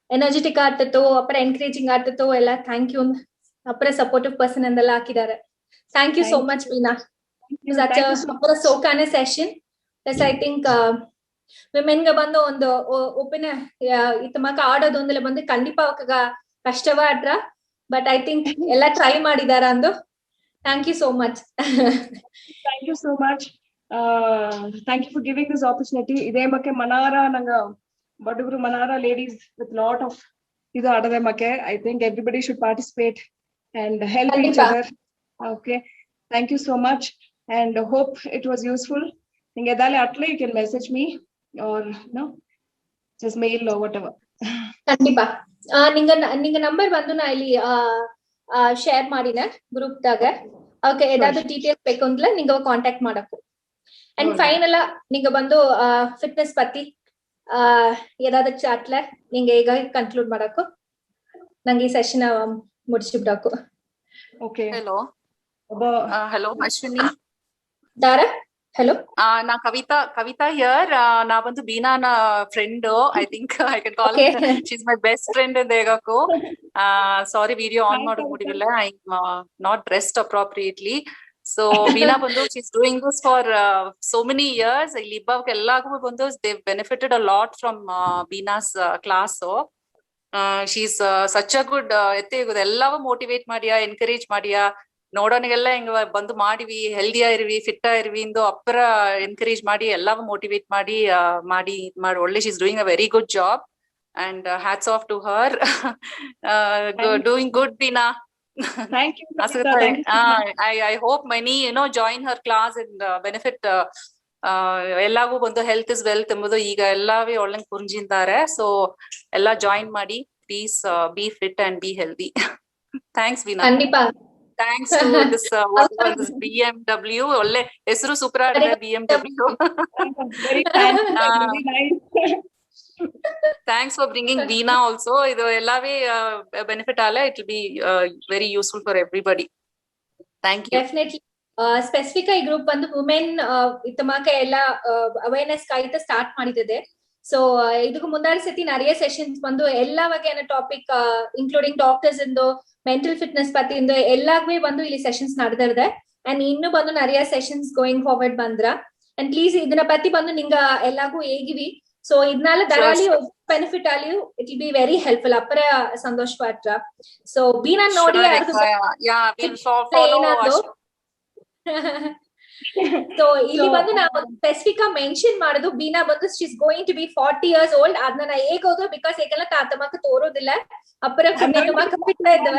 [SPEAKER 1] energetic ಆಗ್ತಿತ್ತು ಅಪ್ಪರ encouraging ಆಗ್ತಿತ್ತು ಎಲ್ಲ thank you ಅಪ್ಪರ supportive person ಅಂದೆಲ್ಲ ಹಾಕಿದ್ದಾರೆ thank you so much Veena ಅಪ್ಪರ ಸೋಕಾನೆ session plus I think women ಗೆ ಬಂದು ಒಂದು ಒಪಿನ ಇತ್ತಮಕ ಆಡೋದು ಒಂದೆಲ್ಲ ಬಂದು ಕಂಡಿಪಾ ಕಷ್ಟವಾ ಅಟ್ರ ಬಟ್ ಐ ಥಿಂಕ್ ಎಲ್ಲ ಟ್ರೈ ಮಾಡಿದಾರ ಅಂದು thank you so much
[SPEAKER 2] Thank you so much. Thank you for giving this opportunity. Ide makke Manara nanga Baduguru Manara ladies with lot of idu adade makke. I think everybody should participate and help each
[SPEAKER 1] Kandipa.
[SPEAKER 2] other. Okay. Thank you so much and hope it was useful. Ninge edale atle you can message me or no just mail or whatever.
[SPEAKER 1] ಖಂಡಿಪಾ ನಿಂಗ number ಬಂದು ನಾ ಇಲ್ಲಿ share ಮಾಡಿನ group ದಾಗ okay ಏದಾದ್ರು details ಬೇಕು ಅಂದ್ರೆ ನಿಂಗ contact ಮಾಡಕು and final ನಿಂಗ ಬಂದು ಫಿಟ್ನೆಸ್ ಪತ್ತಿ ಏದಾದ್ರು ಚಾಟ್ಲ ನಿಂಗ ಈಗ ಕನ್ಕ್ಲೂಡ್ ಮಾಡಕು ನಂಗೆ ಈ session ಮುಗಿಸಿಬಿಡಕು
[SPEAKER 2] Okay.
[SPEAKER 5] Hello. Hello, Ashwini.
[SPEAKER 1] ದಾರಾ hello
[SPEAKER 5] Na Kavita here. Na bandu Beena na friend. I think I can call
[SPEAKER 1] Okay.
[SPEAKER 5] her. She's my best friend in Degako. Sorry, video on
[SPEAKER 2] Hi,
[SPEAKER 5] madu
[SPEAKER 2] Kavita.
[SPEAKER 5] mudivilla. I'm not dressed appropriately. So Beena bandu, she's doing this for so many years. Ilibba kellagu bandu, they've benefited a lot from Beena's class. So she's such a good ಎಲ್ಲವೂ motivate ಮಾಡಿಯಾ encourage ಮಾಡಿಯಾ ನೋಡೋನಿಗೆಲ್ಲ ಹಿಂಗ ಬಂದು ಮಾಡಿವಿ ಹೆಲ್ದಿಯಾ ಇರ್ವಿ fit ಇರ್ವಿ ಇಂದು ಅಪ್ಪರ encourage ಮಾಡಿ ಎಲ್ಲವೂ motivate ಮಾಡಿ ಒಳ್ಳೆ she's doing a very good job and hats off to her doing good Beena.
[SPEAKER 2] Thank you. Kavita. Thank you so much.
[SPEAKER 5] I hope many join her class and benefit. ಎಲ್ಲಾಗೂ ಬಂದು health is wealth ಎಂಬುದು ಈಗ ಎಲ್ಲವೇ ಒಳ್ಳೆ ಪುಂಜಿದ್ದಾರೆ. So ಎಲ್ಲ join ಮಾಡಿ please be fit and be healthy. Thanks Beena.
[SPEAKER 1] ಖಂಡಿಪಾ
[SPEAKER 5] thanks to this this BMW. ಒಳ್ಳೆ ಹೆಸರು ಸೂಪರ್ ಆಗಿದೆ BMW.
[SPEAKER 2] Very fancy, very nice.
[SPEAKER 5] Thanks for bringing Veena also. ಇದು ಎಲ್ಲವೇ benefit Aale. It will be very useful for everybody. Thank you.
[SPEAKER 1] Definitely. Specific ಈ group ಬಂದು women ಇತ್ತಮಾಕ ಎಲ್ಲ awareness ಕಾಯ್ತಾ start ಮಾಡಿದೆ. So ಇದಕ್ಕೂ ಮುಂದಾದ ಸತಿ நிறைய ಸೆಷನ್ಸ್ ಬಂದು ಎಲ್ಲಾ ಬಗೆಯ ಟಾಪಿಕ್ ಇನ್ಕ್ಲೂಡಿಂಗ್ ಡಾಕ್ಟರ್ಸ್ ಇಂದು ಮೆಂಟಲ್ ಫಿಟ್ನೆಸ್ ಪತ್ತಿಂದು ಎಲ್ಲಾಗ್ವೇ ಬಂದು ಇಲ್ಲಿ ಸೆಷನ್ಸ್ ನಡೆದಿದೆ. ಅಂಡ್ ಇನ್ನು ಬಂದು நிறைய ಸೆಷನ್ಸ್ ಗೋಯಿಂಗ್ ಫಾರ್ವರ್ಡ್ ಬಂದ್ರ. ಅಂಡ್ ಪ್ಲೀಸ್ ಇದನ್ನ ಪತ್ತಿ ಬಂದು ನಿಂಗ ಎಲ್ಲಾಗೂ ಹೇಗಿವಿ. ಸೊ ಇದನ್ನಾಲ ದಾರಾಳಿ ಬೆನಿಫಿಟ್ ಆಲಿಯು it will be very helpful. ಅಪ್ಪರ ಸಂತೋಷ ಪಾತ್ರ. ಸೊ ಬೀನಾ ನೋಡಿ ಸೊ ಇಲ್ಲಿ ಬಂದು ನಾವು ಸ್ಪೆಸಿಫಿಕ್ ಮೆನ್ಷನ್ ಮಾಡೋದು ಬೀನಾ ಬಂದು she's going to be 40 years old. ಅದನ್ನ ನಾ ಹೇಗೋದು ಬಿಕಾಸ್ ಏಕೆಲ್ಲ ತಾತಮಕ್ಕ ತೋರೋದಿಲ್ಲ ಅಪ್ಪರ ಕುಟುಂಬಕ್ಕ ಬಿಡ್ತಾ ಇದ್ದವ.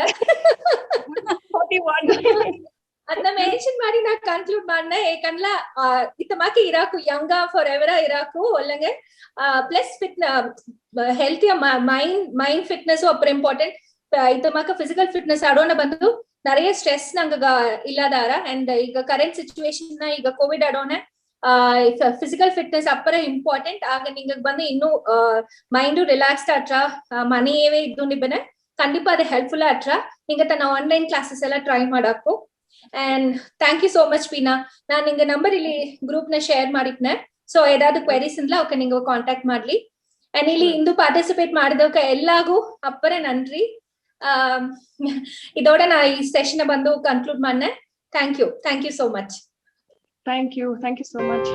[SPEAKER 1] ಅದನ್ನ ಮೆನ್ಷನ್ ಮಾಡಿ ನಾ ಕನ್ಕ್ಲೂಡ್ ಮಾಡ್ನ. ಏಕಂದ್ಲ ಇತ್ತಮಾಕ ಇರಾಕು ಯಂಗ ಫಾರ್ ಎವರ್ ಇರಾಕು ಒಲ್ಲಂಗೆ plus fit health mind fitness ಅಪ್ಪರ ಇಂಪಾರ್ಟೆಂಟ್. ಇತ್ತಮಾಕ ಫಿಸಿಕಲ್ ಫಿಟ್ನೆಸ್ ಆಡೋಣ ಬಂದು நிறைய ಸ್ಟ್ರೆಸ್ ನಂಗ ಇಲ್ಲದಾರ. ಅಂಡ್ ಈಗ ಕರೆಂಟ್ ಸಿಚುವೇಶನ್ ನ ಈಗ ಕೋವಿಡ್ ಆಡೋಣ ಫಿಸಿಕಲ್ ಫಿಟ್ನೆಸ್ ಅಪ್ಪರ ಇಂಪಾರ್ಟೆಂಟ್. ಆಗ ನಿಂಗ ಬಂದು ಇನ್ನು ಮೈಂಡ್ ರಿಲ್ಯಾಕ್ಸ್ಡ್ ಆಟ್ರ ಮನೆಯವೇ ಇದ್ದು ನಿಬ್ಬನೆ ಕಂಡಿಪ ಅದು ಹೆಲ್ಪ್ಫುಲ್ ಆಟ್ರ. ಹಿಂಗ ತನ್ನ ಆನ್ಲೈನ್ ಕ್ಲಾಸಸ್ ಎಲ್ಲ ಟ್ರೈ ಮಾಡಾಕು. And thank you so much Beena. ನಾನ್ ನಿಂಗ ನಂಬರ್ ಇಲ್ಲಿ ಗ್ರೂಪ್ ನ ಶೇರ್ ಮಾಡಿದ್ನೆ. ಸೊ ಏದಾದ್ರು ಕ್ವೆರೀಸ್ ಇಂದ್ಲ ಅವಕ್ಕೆ ನಿಂಗ ಕಾಂಟ್ಯಾಕ್ಟ್ ಮಾಡ್ಲಿ. ಅಂಡ್ ಇಲ್ಲಿ ಇಂದು ಪಾರ್ಟಿಸಿಪೇಟ್ ಮಾಡಿದವಕ ಎಲ್ಲಾಗೂ ಅಪ್ಪರ ನನ್ರಿ. ಇದೋட ನಾ ಈ ಸೆಷನ್ ಬಂದು ಕನ್ಕ್ಲೂಡ್ ಮಾಡ್ನೆ. Thank you so much.
[SPEAKER 2] Thank you so much.